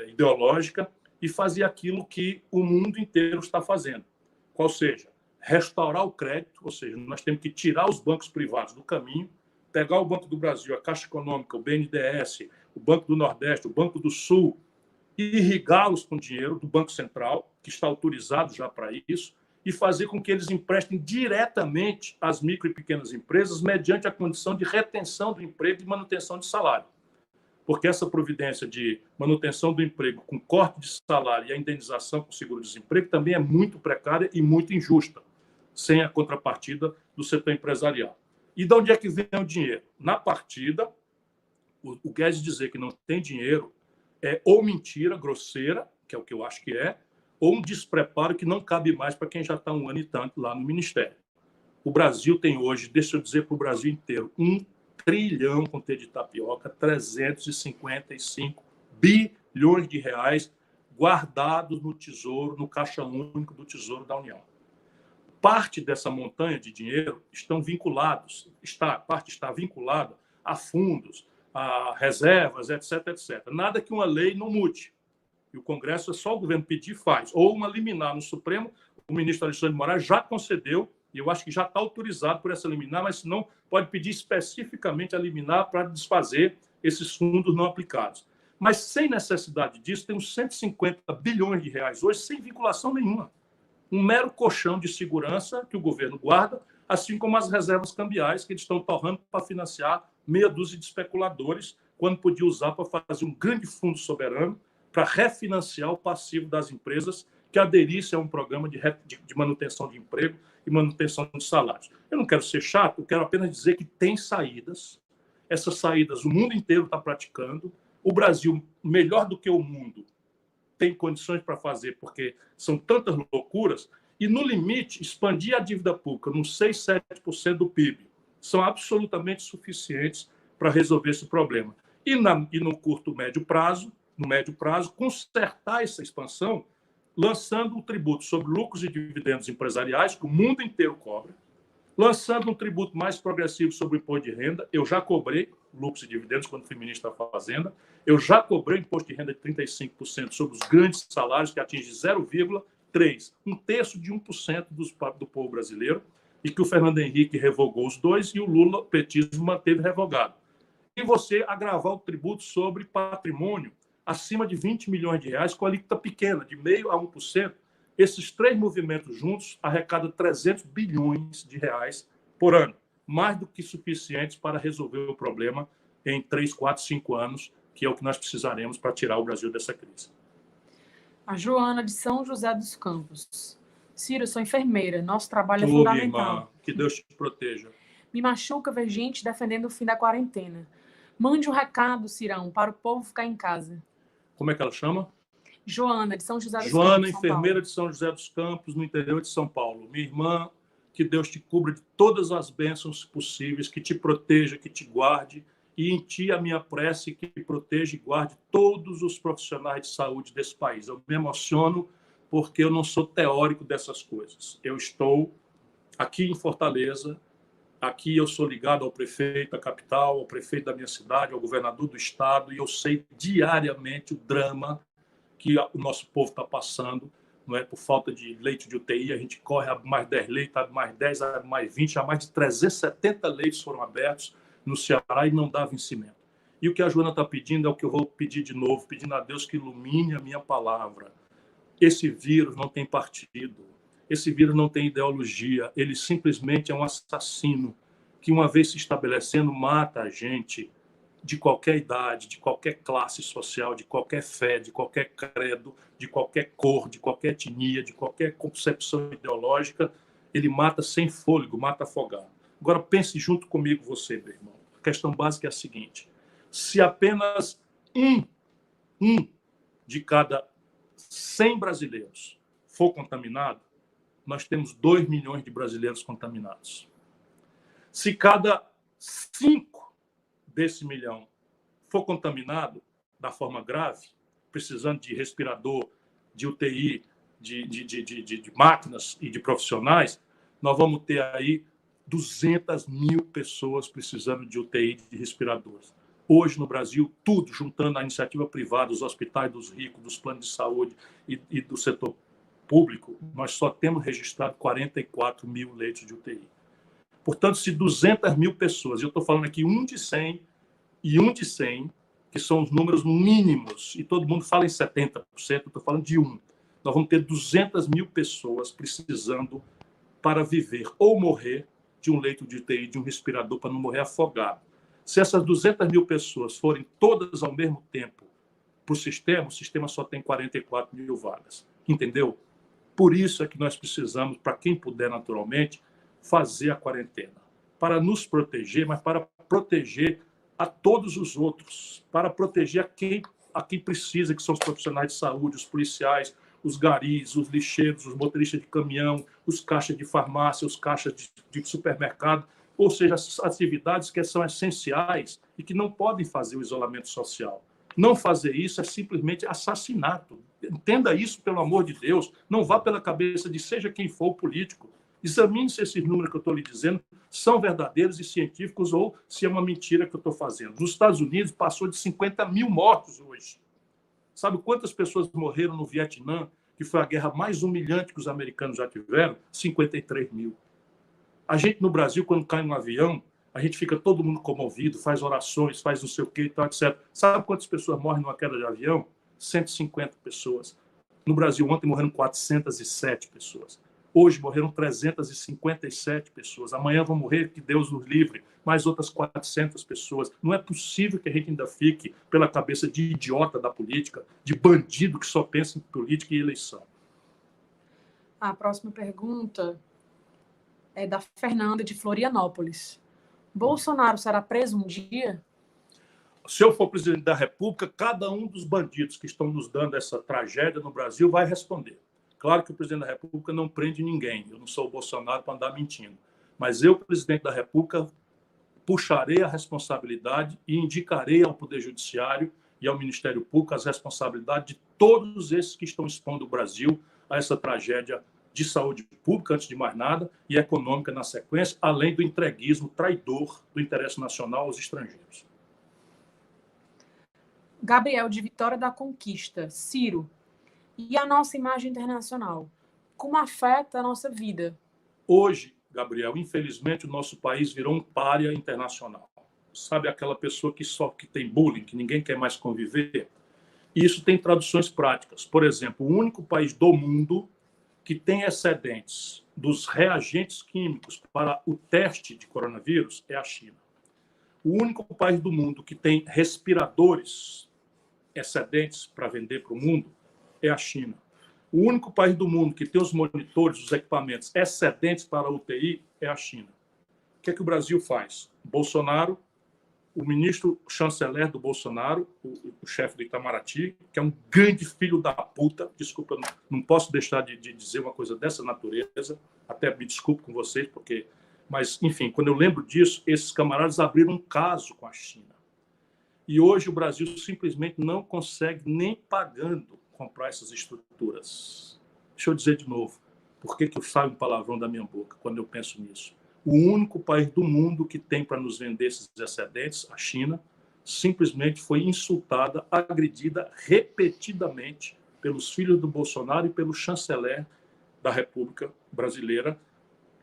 B: ideológica e fazer aquilo que o mundo inteiro está fazendo. Qual seja, restaurar o crédito, ou seja, nós temos que tirar os bancos privados do caminho, pegar o Banco do Brasil, a Caixa Econômica, o BNDES, o Banco do Nordeste, o Banco do Sul, e irrigá-los com dinheiro do Banco Central, que está autorizado já para isso, e fazer com que eles emprestem diretamente às micro e pequenas empresas mediante a condição de retenção do emprego e manutenção de salário. Porque essa providência de manutenção do emprego com corte de salário e a indenização com seguro-desemprego também é muito precária e muito injusta, sem a contrapartida do setor empresarial. E de onde é que vem o dinheiro? Na partida, o Guedes dizer que não tem dinheiro é ou mentira grosseira, que é o que eu acho que é, ou um despreparo que não cabe mais para quem já está 1 ano e tanto lá no Ministério. O Brasil tem hoje, deixa eu dizer para o Brasil inteiro, 1 trilhão com T de tapioca, 355 bilhões de reais guardados no Tesouro, no Caixa Único do Tesouro da União. Parte dessa montanha de dinheiro estão vinculados, parte está vinculada a fundos, a reservas, etc, etc. Nada que uma lei não mude. E o Congresso é só o governo pedir, faz. Ou uma liminar no Supremo, o ministro Alexandre de Moraes já concedeu, e eu acho que já está autorizado por essa liminar, mas se não, pode pedir especificamente a liminar para desfazer esses fundos não aplicados. Mas sem necessidade disso, tem uns 150 bilhões de reais hoje sem vinculação nenhuma. Um mero colchão de segurança que o governo guarda, assim como as reservas cambiais que eles estão torrando para financiar meia dúzia de especuladores, quando podia usar para fazer um grande fundo soberano para refinanciar o passivo das empresas que aderissem a um programa de manutenção de emprego e manutenção de salários. Eu não quero ser chato, eu quero apenas dizer que tem saídas. Essas saídas o mundo inteiro está praticando. O Brasil, melhor do que o mundo, tem condições para fazer, porque são tantas loucuras, e, no limite, expandir a dívida pública nos 6, 7% do PIB são absolutamente suficientes para resolver esse problema. E no curto, médio prazo, consertar essa expansão, lançando um tributo sobre lucros e dividendos empresariais, que o mundo inteiro cobra, lançando um tributo mais progressivo sobre o imposto de renda. Eu já cobrei lucros e dividendos quando fui ministro da Fazenda, eu já cobrei imposto de renda de 35% sobre os grandes salários, que atinge 0,3%, um terço de 1% do povo brasileiro, e que o Fernando Henrique revogou os dois e o Lula, o petismo, manteve revogado. E você agravar o tributo sobre patrimônio acima de 20 milhões de reais, com a alíquota pequena, de 0,5% a 1%. Esses três movimentos juntos arrecadam 300 bilhões de reais por ano, mais do que suficientes para resolver o problema em 3, 4, 5 anos, que é o que nós precisaremos para tirar o Brasil dessa crise.
A: A Joana, de São José dos Campos. Ciro, eu sou enfermeira. Nosso trabalho é
B: Minha
A: fundamental.
B: irmã, que Deus te proteja.
A: Me machuca ver gente defendendo o fim da quarentena. Mande um recado, Cirão, para o povo ficar em casa.
B: Como é que ela chama?
A: Joana, de São José dos
B: Joana,
A: Campos, São
B: enfermeira
A: Paulo.
B: de São José dos Campos, no interior de São Paulo. Minha irmã, que Deus te cubra de todas as bênçãos possíveis, que te proteja, que te guarde, e em ti a minha prece que proteja e guarde todos os profissionais de saúde desse país. Eu me emociono porque eu não sou teórico dessas coisas. Eu estou aqui em Fortaleza, aqui eu sou ligado ao prefeito da capital, ao prefeito da minha cidade, ao governador do estado, e eu sei diariamente o drama que o nosso povo está passando, não é, por falta de leito de UTI. A gente corre, abre mais 10 leitos, abre mais 10, abre mais 20, já mais de 370 leitos foram abertos no Ceará e não dá vencimento. E o que a Joana está pedindo é o que eu vou pedir de novo, pedindo a Deus que ilumine a minha palavra. Esse vírus não tem partido, esse vírus não tem ideologia, ele simplesmente é um assassino que, uma vez se estabelecendo, mata a gente de qualquer idade, de qualquer classe social, de qualquer fé, de qualquer credo, de qualquer cor, de qualquer etnia, de qualquer concepção ideológica. Ele mata sem fôlego, mata afogado. Agora, pense junto comigo, você, meu irmão. A questão básica é a seguinte: se apenas um de cada 100 brasileiros for contaminado, nós temos 2 milhões de brasileiros contaminados. Se cada 5 desse milhão for contaminado da forma grave, precisando de respirador, de UTI, de máquinas e de profissionais, nós vamos ter aí 200 mil pessoas precisando de UTI, de respiradores. Hoje, no Brasil, tudo, juntando a iniciativa privada, os hospitais dos ricos, dos planos de saúde e do setor público, nós só temos registrado 44 mil leitos de UTI. Portanto, se 200 mil pessoas, eu estou falando aqui 1 de 100 e 1 de 100, que são os números mínimos, e todo mundo fala em 70%, eu estou falando de 1. Nós vamos ter 200 mil pessoas precisando para viver ou morrer de um leito de UTI, de um respirador, para não morrer afogado. Se essas 200 mil pessoas forem todas ao mesmo tempo para o sistema só tem 44 mil vagas. Entendeu? Por isso é que nós precisamos, para quem puder naturalmente, fazer a quarentena. Para nos proteger, mas para proteger a todos os outros, para proteger a quem precisa, que são os profissionais de saúde, os policiais, os garis, os lixeiros, os motoristas de caminhão, os caixas de farmácia, os caixas de supermercado, ou seja, as atividades que são essenciais e que não podem fazer o isolamento social. Não fazer isso é simplesmente assassinato. Entenda isso, pelo amor de Deus. Não vá pela cabeça de seja quem for o político. Examine se esses números que eu estou lhe dizendo são verdadeiros e científicos ou se é uma mentira que eu estou fazendo. Nos Estados Unidos, passou de 50 mil mortos hoje. Sabe quantas pessoas morreram no Vietnã, que foi a guerra mais humilhante que os americanos já tiveram? 53 mil. A gente, no Brasil, quando cai um avião, a gente fica todo mundo comovido, faz orações, faz não sei o quê e tal, etc. Sabe quantas pessoas morrem numa queda de avião? 150 pessoas. No Brasil, ontem morreram 407 pessoas. Hoje morreram 357 pessoas. Amanhã vão morrer, que Deus nos livre, mais outras 400 pessoas. Não é possível que a gente ainda fique pela cabeça de idiota da política, de bandido que só pensa em política e eleição.
A: A próxima pergunta é da Fernanda, de Florianópolis. Bolsonaro será preso um dia?
B: Se eu for presidente da República, cada um dos bandidos que estão nos dando essa tragédia no Brasil vai responder. Claro que o presidente da República não prende ninguém. Eu não sou o Bolsonaro para andar mentindo. Mas eu, presidente da República, puxarei a responsabilidade e indicarei ao Poder Judiciário e ao Ministério Público as responsabilidades de todos esses que estão expondo o Brasil a essa tragédia de saúde pública, antes de mais nada, e econômica na sequência, além do entreguismo traidor do interesse nacional aos estrangeiros.
A: Gabriel, de Vitória da Conquista. Ciro, e a nossa imagem internacional? Como afeta a nossa vida?
B: Hoje, Gabriel, infelizmente, o nosso país virou um pária internacional. Sabe aquela pessoa que tem bullying, que ninguém quer mais conviver? E isso tem traduções práticas. Por exemplo, o único país do mundo que tem excedentes dos reagentes químicos para o teste de coronavírus é a China. O único país do mundo que tem respiradores excedentes para vender para o mundo é a China. O único país do mundo que tem os monitores, os equipamentos excedentes para a UTI é a China. O que é que o Brasil faz? Bolsonaro, o ministro chanceler do Bolsonaro, o chefe do Itamaraty, que é um grande filho da puta, desculpa, não posso deixar de dizer uma coisa dessa natureza, até me desculpo com vocês, porque... Mas, enfim, quando eu lembro disso, esses camaradas abriram um caso com a China. E hoje o Brasil simplesmente não consegue, nem pagando, comprar essas estruturas. Deixa eu dizer de novo, por que eu saio um palavrão da minha boca quando eu penso nisso? O único país do mundo que tem para nos vender esses excedentes, a China, simplesmente foi insultada, agredida repetidamente pelos filhos do Bolsonaro e pelo chanceler da República Brasileira,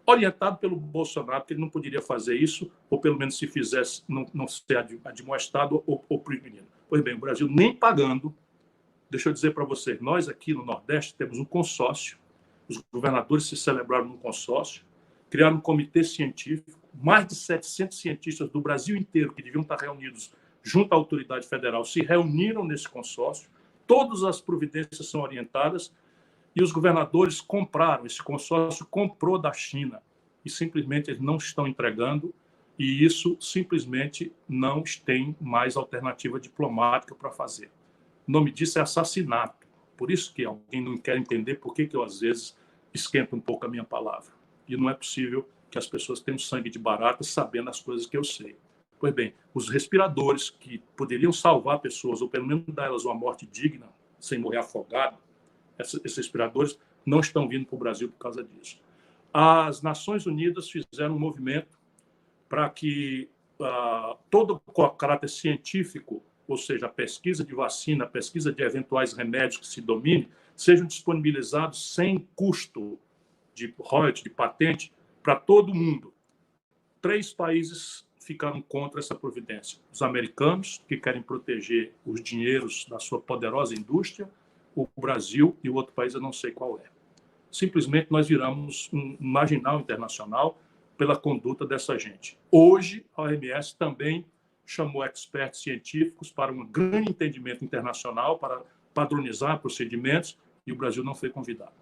B: orientado pelo Bolsonaro, que ele não poderia fazer isso, ou pelo menos se fizesse, não ser admoestado ou proibido. Pois bem, o Brasil nem pagando, deixa eu dizer para vocês, nós aqui no Nordeste temos um consórcio, os governadores se celebraram num consórcio, criaram um comitê científico, mais de 700 cientistas do Brasil inteiro, que deviam estar reunidos junto à autoridade federal, se reuniram nesse consórcio, todas as providências são orientadas, e os governadores compraram, esse consórcio comprou da China, e simplesmente eles não estão entregando, e isso simplesmente não tem mais alternativa diplomática para fazer. O nome disso é assassinato. Por isso que alguém não quer entender por que eu, às vezes, esquento um pouco a minha palavra. E não é possível que as pessoas tenham sangue de barata sabendo as coisas que eu sei. Pois bem, os respiradores que poderiam salvar pessoas, ou pelo menos dar elas uma morte digna, sem morrer afogado, esses respiradores não estão vindo para o Brasil por causa disso. As Nações Unidas fizeram um movimento para que todo o caráter científico, ou seja, a pesquisa de vacina, a pesquisa de eventuais remédios que se domine, sejam disponibilizados sem custo de royalties, de patente, para todo mundo. 3 países ficaram contra essa providência. Os americanos, que querem proteger os dinheiros da sua poderosa indústria, o Brasil e o outro país, eu não sei qual é. Simplesmente nós viramos um marginal internacional pela conduta dessa gente. Hoje, a OMS também chamou expertos científicos para um grande entendimento internacional, para padronizar procedimentos, e o Brasil não foi convidado.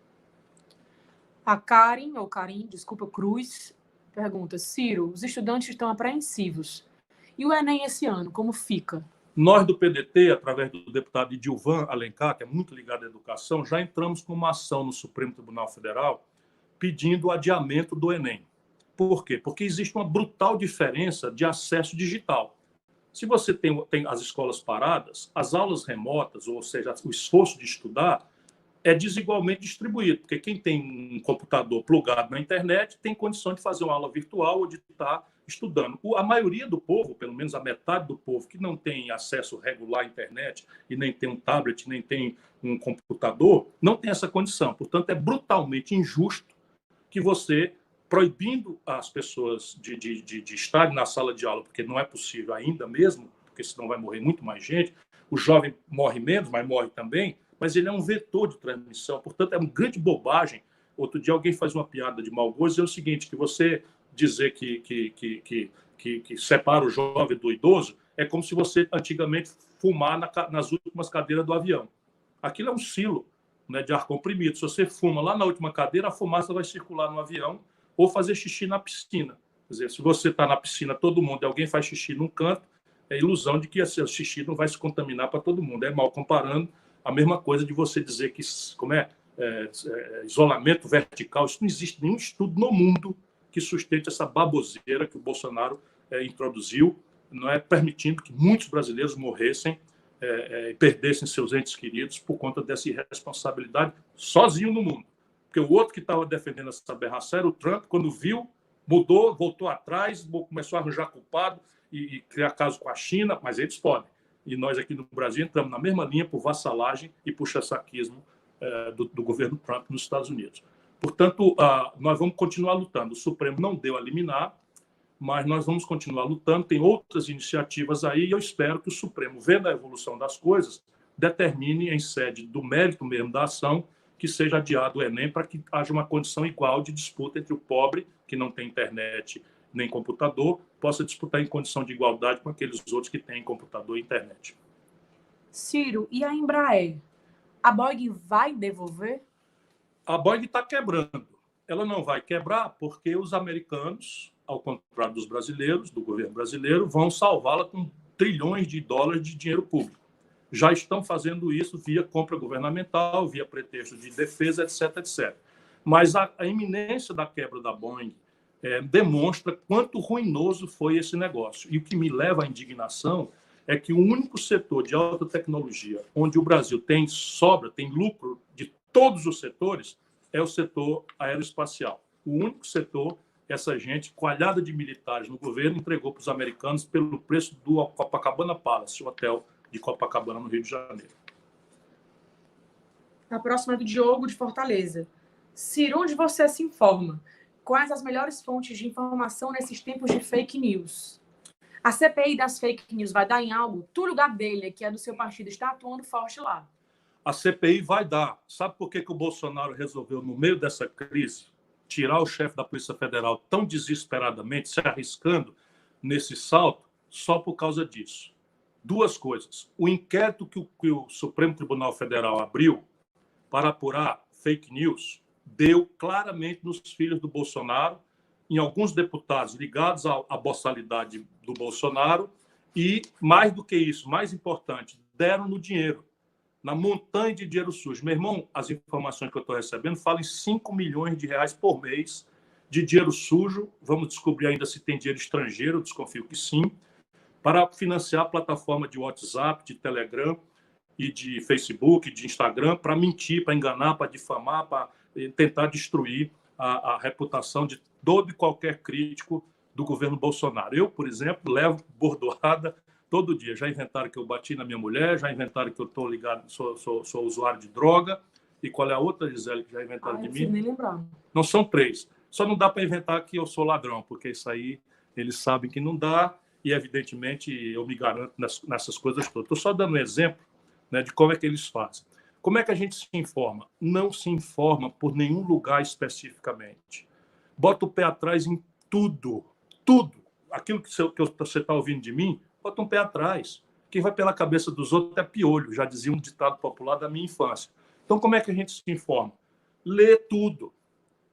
A: A Karim, desculpa, Cruz, pergunta: Ciro, os estudantes estão apreensivos. E o Enem esse ano, como fica?
B: Nós do PDT, através do deputado Edilvan Alencar, que é muito ligado à educação, já entramos com uma ação no Supremo Tribunal Federal pedindo o adiamento do Enem. Por quê? Porque existe uma brutal diferença de acesso digital. Se você tem as escolas paradas, as aulas remotas, ou seja, o esforço de estudar, é desigualmente distribuído, porque quem tem um computador plugado na internet tem condição de fazer uma aula virtual ou de estar estudando. A maioria do povo, pelo menos a metade do povo, que não tem acesso regular à internet e nem tem um tablet, nem tem um computador, não tem essa condição. Portanto, é brutalmente injusto que você, proibindo as pessoas de estarem na sala de aula, porque não é possível ainda mesmo, porque senão vai morrer muito mais gente, o jovem morre menos, mas morre também, mas ele é um vetor de transmissão, portanto, é uma grande bobagem. Outro dia alguém faz uma piada de mau gosto, é o seguinte, que você dizer que separa o jovem do idoso é como se você antigamente fumar nas últimas cadeiras do avião. Aquilo é um silo, né, de ar comprimido. Se você fuma lá na última cadeira, a fumaça vai circular no avião ou fazer xixi na piscina. Quer dizer, se você está na piscina, todo mundo, e alguém faz xixi num canto, é ilusão de que esse xixi não vai se contaminar para todo mundo. É mal comparando. A mesma coisa de você dizer que isolamento vertical, isso não existe nenhum estudo no mundo que sustente essa baboseira que o Bolsonaro introduziu, não é, permitindo que muitos brasileiros morressem e perdessem seus entes queridos por conta dessa irresponsabilidade sozinho no mundo. Porque o outro que estava defendendo essa aberração era o Trump, quando viu, mudou, voltou atrás, começou a arranjar culpado e criar caso com a China, mas eles podem. E nós aqui no Brasil entramos na mesma linha por vassalagem e por chassaquismo do governo Trump nos Estados Unidos. Portanto, nós vamos continuar lutando. O Supremo não deu a liminar, mas nós vamos continuar lutando. Tem outras iniciativas aí e eu espero que o Supremo, vendo a evolução das coisas, determine, em sede do mérito mesmo da ação, que seja adiado o Enem para que haja uma condição igual de disputa entre o pobre, que não tem internet nem computador, possa disputar em condição de igualdade com aqueles outros que têm computador e internet.
A: Ciro, e a Embraer? A Boeing vai devolver?
B: A Boeing está quebrando. Ela não vai quebrar porque os americanos, ao contrário dos brasileiros, do governo brasileiro, vão salvá-la com trilhões de dólares de dinheiro público. Já estão fazendo isso via compra governamental, via pretexto de defesa, etc, etc. Mas a iminência da quebra da Boeing demonstra quanto ruinoso foi esse negócio. E o que me leva à indignação é que o único setor de alta tecnologia onde o Brasil tem sobra, tem lucro de todos os setores, é o setor aeroespacial. O único setor, essa gente, coalhada de militares no governo, entregou para os americanos pelo preço do Copacabana Palace, o hotel de Copacabana, no Rio de Janeiro.
A: A próxima é do Diogo, de Fortaleza. Ciro, onde você se informa? Quais as melhores fontes de informação nesses tempos de fake news? A CPI das fake news vai dar em algo? Túlio Gadelha, que é do seu partido, está atuando forte lá.
B: A CPI vai dar. Sabe por que o Bolsonaro resolveu, no meio dessa crise, tirar o chefe da Polícia Federal tão desesperadamente, se arriscando nesse salto? Só por causa disso. Duas coisas. O inquérito que o Supremo Tribunal Federal abriu para apurar fake news deu claramente nos filhos do Bolsonaro, em alguns deputados ligados à boçalidade do Bolsonaro e, mais do que isso, mais importante, deram no dinheiro, na montanha de dinheiro sujo. Meu irmão, as informações que eu estou recebendo falam em 5 milhões de reais por mês de dinheiro sujo. Vamos descobrir ainda se tem dinheiro estrangeiro, desconfio que sim, para financiar a plataforma de WhatsApp, de Telegram e de Facebook, de Instagram, para mentir, para enganar, para difamar, para tentar destruir a reputação de todo e qualquer crítico do governo Bolsonaro. Eu, por exemplo, levo bordoada todo dia. Já inventaram que eu bati na minha mulher, já inventaram que eu estou ligado, sou usuário de droga. E qual é a outra, Gisele, que já inventaram de mim?
A: Nem lembrar.
B: Não são 3. Só não dá para inventar que eu sou ladrão, porque isso aí eles sabem que não dá e, evidentemente, eu me garanto nessas coisas todas. Estou só dando um exemplo, né, de como é que eles fazem. Como é que a gente se informa? Não se informa por nenhum lugar especificamente. Bota o pé atrás em tudo. Tudo. Aquilo que você está ouvindo de mim, bota um pé atrás. Quem vai pela cabeça dos outros é piolho, já dizia um ditado popular da minha infância. Então, como é que a gente se informa? Lê tudo.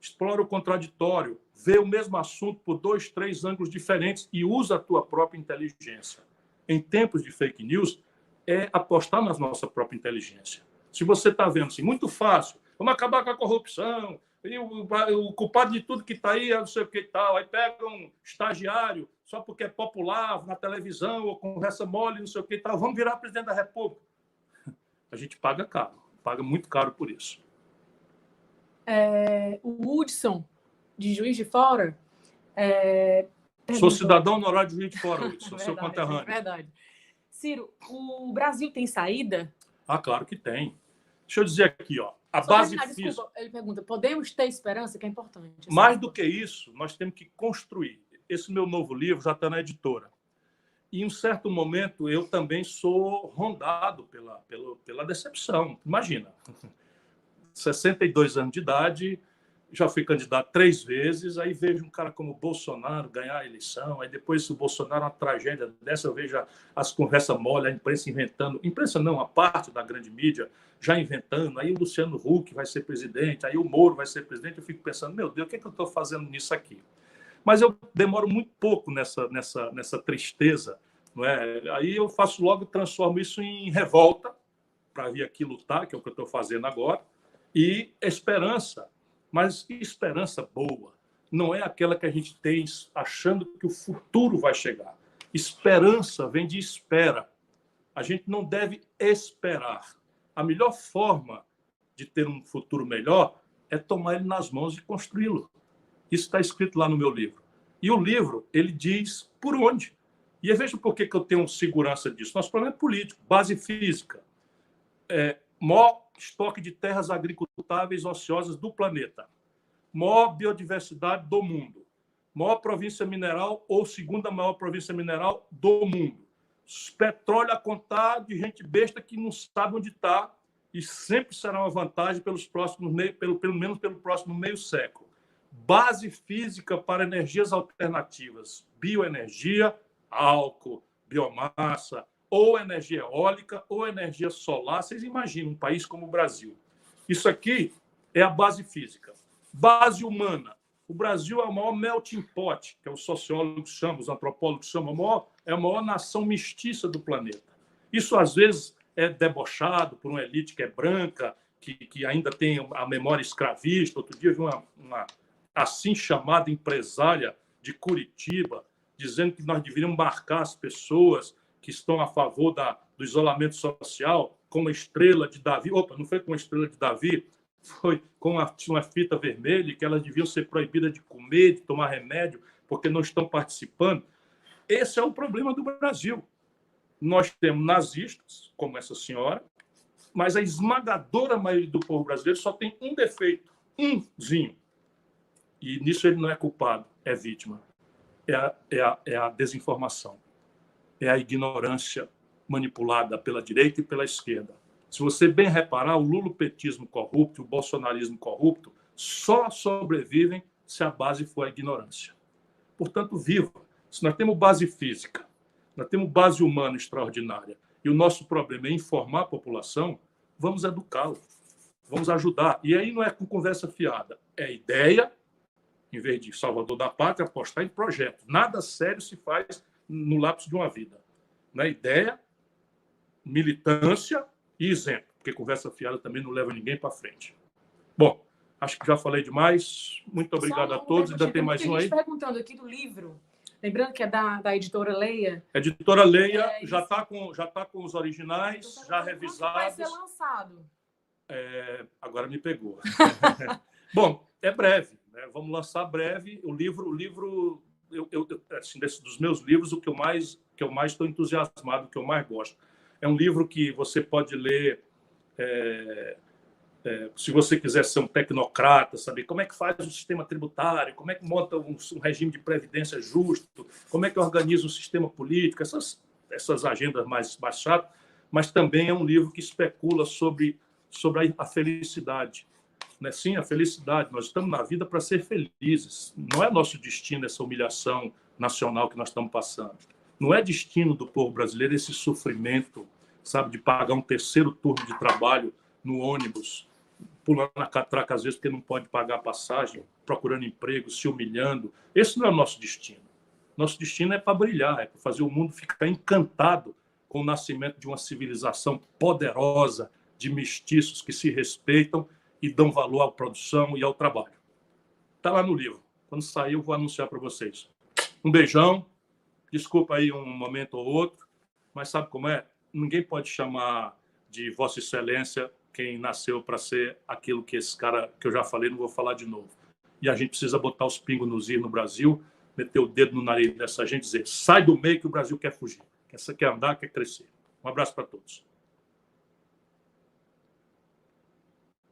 B: Explora o contraditório. Vê o mesmo assunto por 2, 3 ângulos diferentes e usa a tua própria inteligência. Em tempos de fake news, é apostar na nossa própria inteligência. Se você está vendo assim, muito fácil, vamos acabar com a corrupção, e o culpado de tudo que está aí é não sei o que e tal, aí pega um estagiário só porque é popular na televisão ou conversa mole, não sei o que e tal, vamos virar presidente da República. A gente paga caro, paga muito caro por isso.
A: O Hudson, de Juiz de Fora...
B: Sou cidadão honorário de Juiz de Fora, Hudson, seu conterrâneo.
A: Verdade. Ciro, o Brasil tem saída?
B: Ah, claro que tem. Deixa eu dizer aqui, ó, a base física...
A: Desculpa, ele pergunta, podemos ter esperança, que é importante.
B: Mais do que isso, nós temos que construir. Esse meu novo livro já está na editora. E, em um certo momento, eu também sou rondado pela decepção. Imagina, 62 anos de idade, já fui candidato 3 vezes, aí vejo um cara como o Bolsonaro ganhar a eleição, aí depois o Bolsonaro, uma tragédia dessa, eu vejo as conversas mole, a imprensa inventando, imprensa não, a parte da grande mídia já inventando, aí o Luciano Huck vai ser presidente, aí o Moro vai ser presidente, eu fico pensando, meu Deus, o que é que eu estou fazendo nisso aqui? Mas eu demoro muito pouco nessa tristeza, não é? Aí eu faço logo, transformo isso em revolta, para vir aqui lutar, que é o que eu estou fazendo agora, e esperança. Mas esperança boa não é aquela que a gente tem achando que o futuro vai chegar. Esperança vem de espera. A gente não deve esperar. A melhor forma de ter um futuro melhor é tomar ele nas mãos e construí-lo. Isso está escrito lá no meu livro. E o livro, ele diz por onde. E veja por que eu tenho segurança disso. Nosso problema é político, base física. Maior estoque de terras agricultáveis ociosas do planeta, maior biodiversidade do mundo, maior província mineral ou segunda maior província mineral do mundo. petróleo a contar de gente besta que não sabe onde está e sempre será uma vantagem pelo menos pelo próximo meio século. Base física para energias alternativas, bioenergia, álcool, biomassa, ou energia eólica, ou energia solar. Vocês imaginam um país como o Brasil. Isso aqui é a base física. Base humana. O Brasil é o maior melting pot, que é os sociólogos chamam, os antropólogos chamam, é a maior nação mestiça do planeta. Isso, às vezes, é debochado por uma elite que é branca, que ainda tem a memória escravista. Outro dia eu vi uma assim chamada empresária de Curitiba dizendo que nós deveríamos marcar as pessoas que estão a favor do isolamento social com uma estrela de Davi. Opa, não foi com a estrela de Davi, foi com uma fita vermelha, que elas deviam ser proibidas de comer, de tomar remédio, porque não estão participando. Esse é o problema do Brasil. Nós temos nazistas, como essa senhora, mas a esmagadora maioria do povo brasileiro só tem um defeito, umzinho. E nisso ele não é culpado, é vítima. É a desinformação. É a ignorância manipulada pela direita e pela esquerda. Se você bem reparar, o lulopetismo corrupto e o bolsonarismo corrupto só sobrevivem se a base for a ignorância. Portanto, viva. Se nós temos base física, nós temos base humana extraordinária, e o nosso problema é informar a população, vamos educá-la, vamos ajudar. E aí não é com conversa fiada, é ideia, em vez de salvador da pátria, apostar em projeto. Nada sério se faz no lapso de uma vida. Na ideia, militância e exemplo, porque conversa fiada também não leva ninguém para frente. Bom, acho que já falei demais. Muito obrigado a todos. Ainda tem mais um aí?
A: Perguntando aqui do livro, lembrando que é da editora Leia.
B: A editora Leia já está com os originais,
A: então,
B: já revisados.
A: Vai ser lançado.
B: Agora me pegou. Bom, é breve. Né? Vamos lançar breve. O livro assim, dos meus livros, o que eu mais estou entusiasmado, o que eu mais gosto. É um livro que você pode ler se você quiser ser um tecnocrata, saber como é que faz o sistema tributário, como é que monta um regime de previdência justo, como é que organiza o sistema político, essas agendas mais chatas, mas também é um livro que especula sobre a felicidade. Né? Sim, a felicidade. Nós estamos na vida para ser felizes. Não é nosso destino essa humilhação nacional que nós estamos passando. Não é destino do povo brasileiro esse sofrimento, sabe, de pagar um terceiro turno de trabalho no ônibus, pulando na catraca às vezes porque não pode pagar a passagem, procurando emprego, se humilhando. Esse não é o nosso destino. Nosso destino é para brilhar, é para fazer o mundo ficar encantado com o nascimento de uma civilização poderosa, de mestiços que se respeitam e dão valor à produção e ao trabalho. Está lá no livro. Quando sair, eu vou anunciar para vocês. Um beijão. Desculpa aí um momento ou outro, mas sabe como é? Ninguém pode chamar de Vossa Excelência quem nasceu para ser aquilo que esse cara que eu já falei, não vou falar de novo. E a gente precisa botar os pingos nos is no Brasil, meter o dedo no nariz dessa gente e dizer: sai do meio que o Brasil quer fugir, quer andar, quer crescer. Um abraço para todos.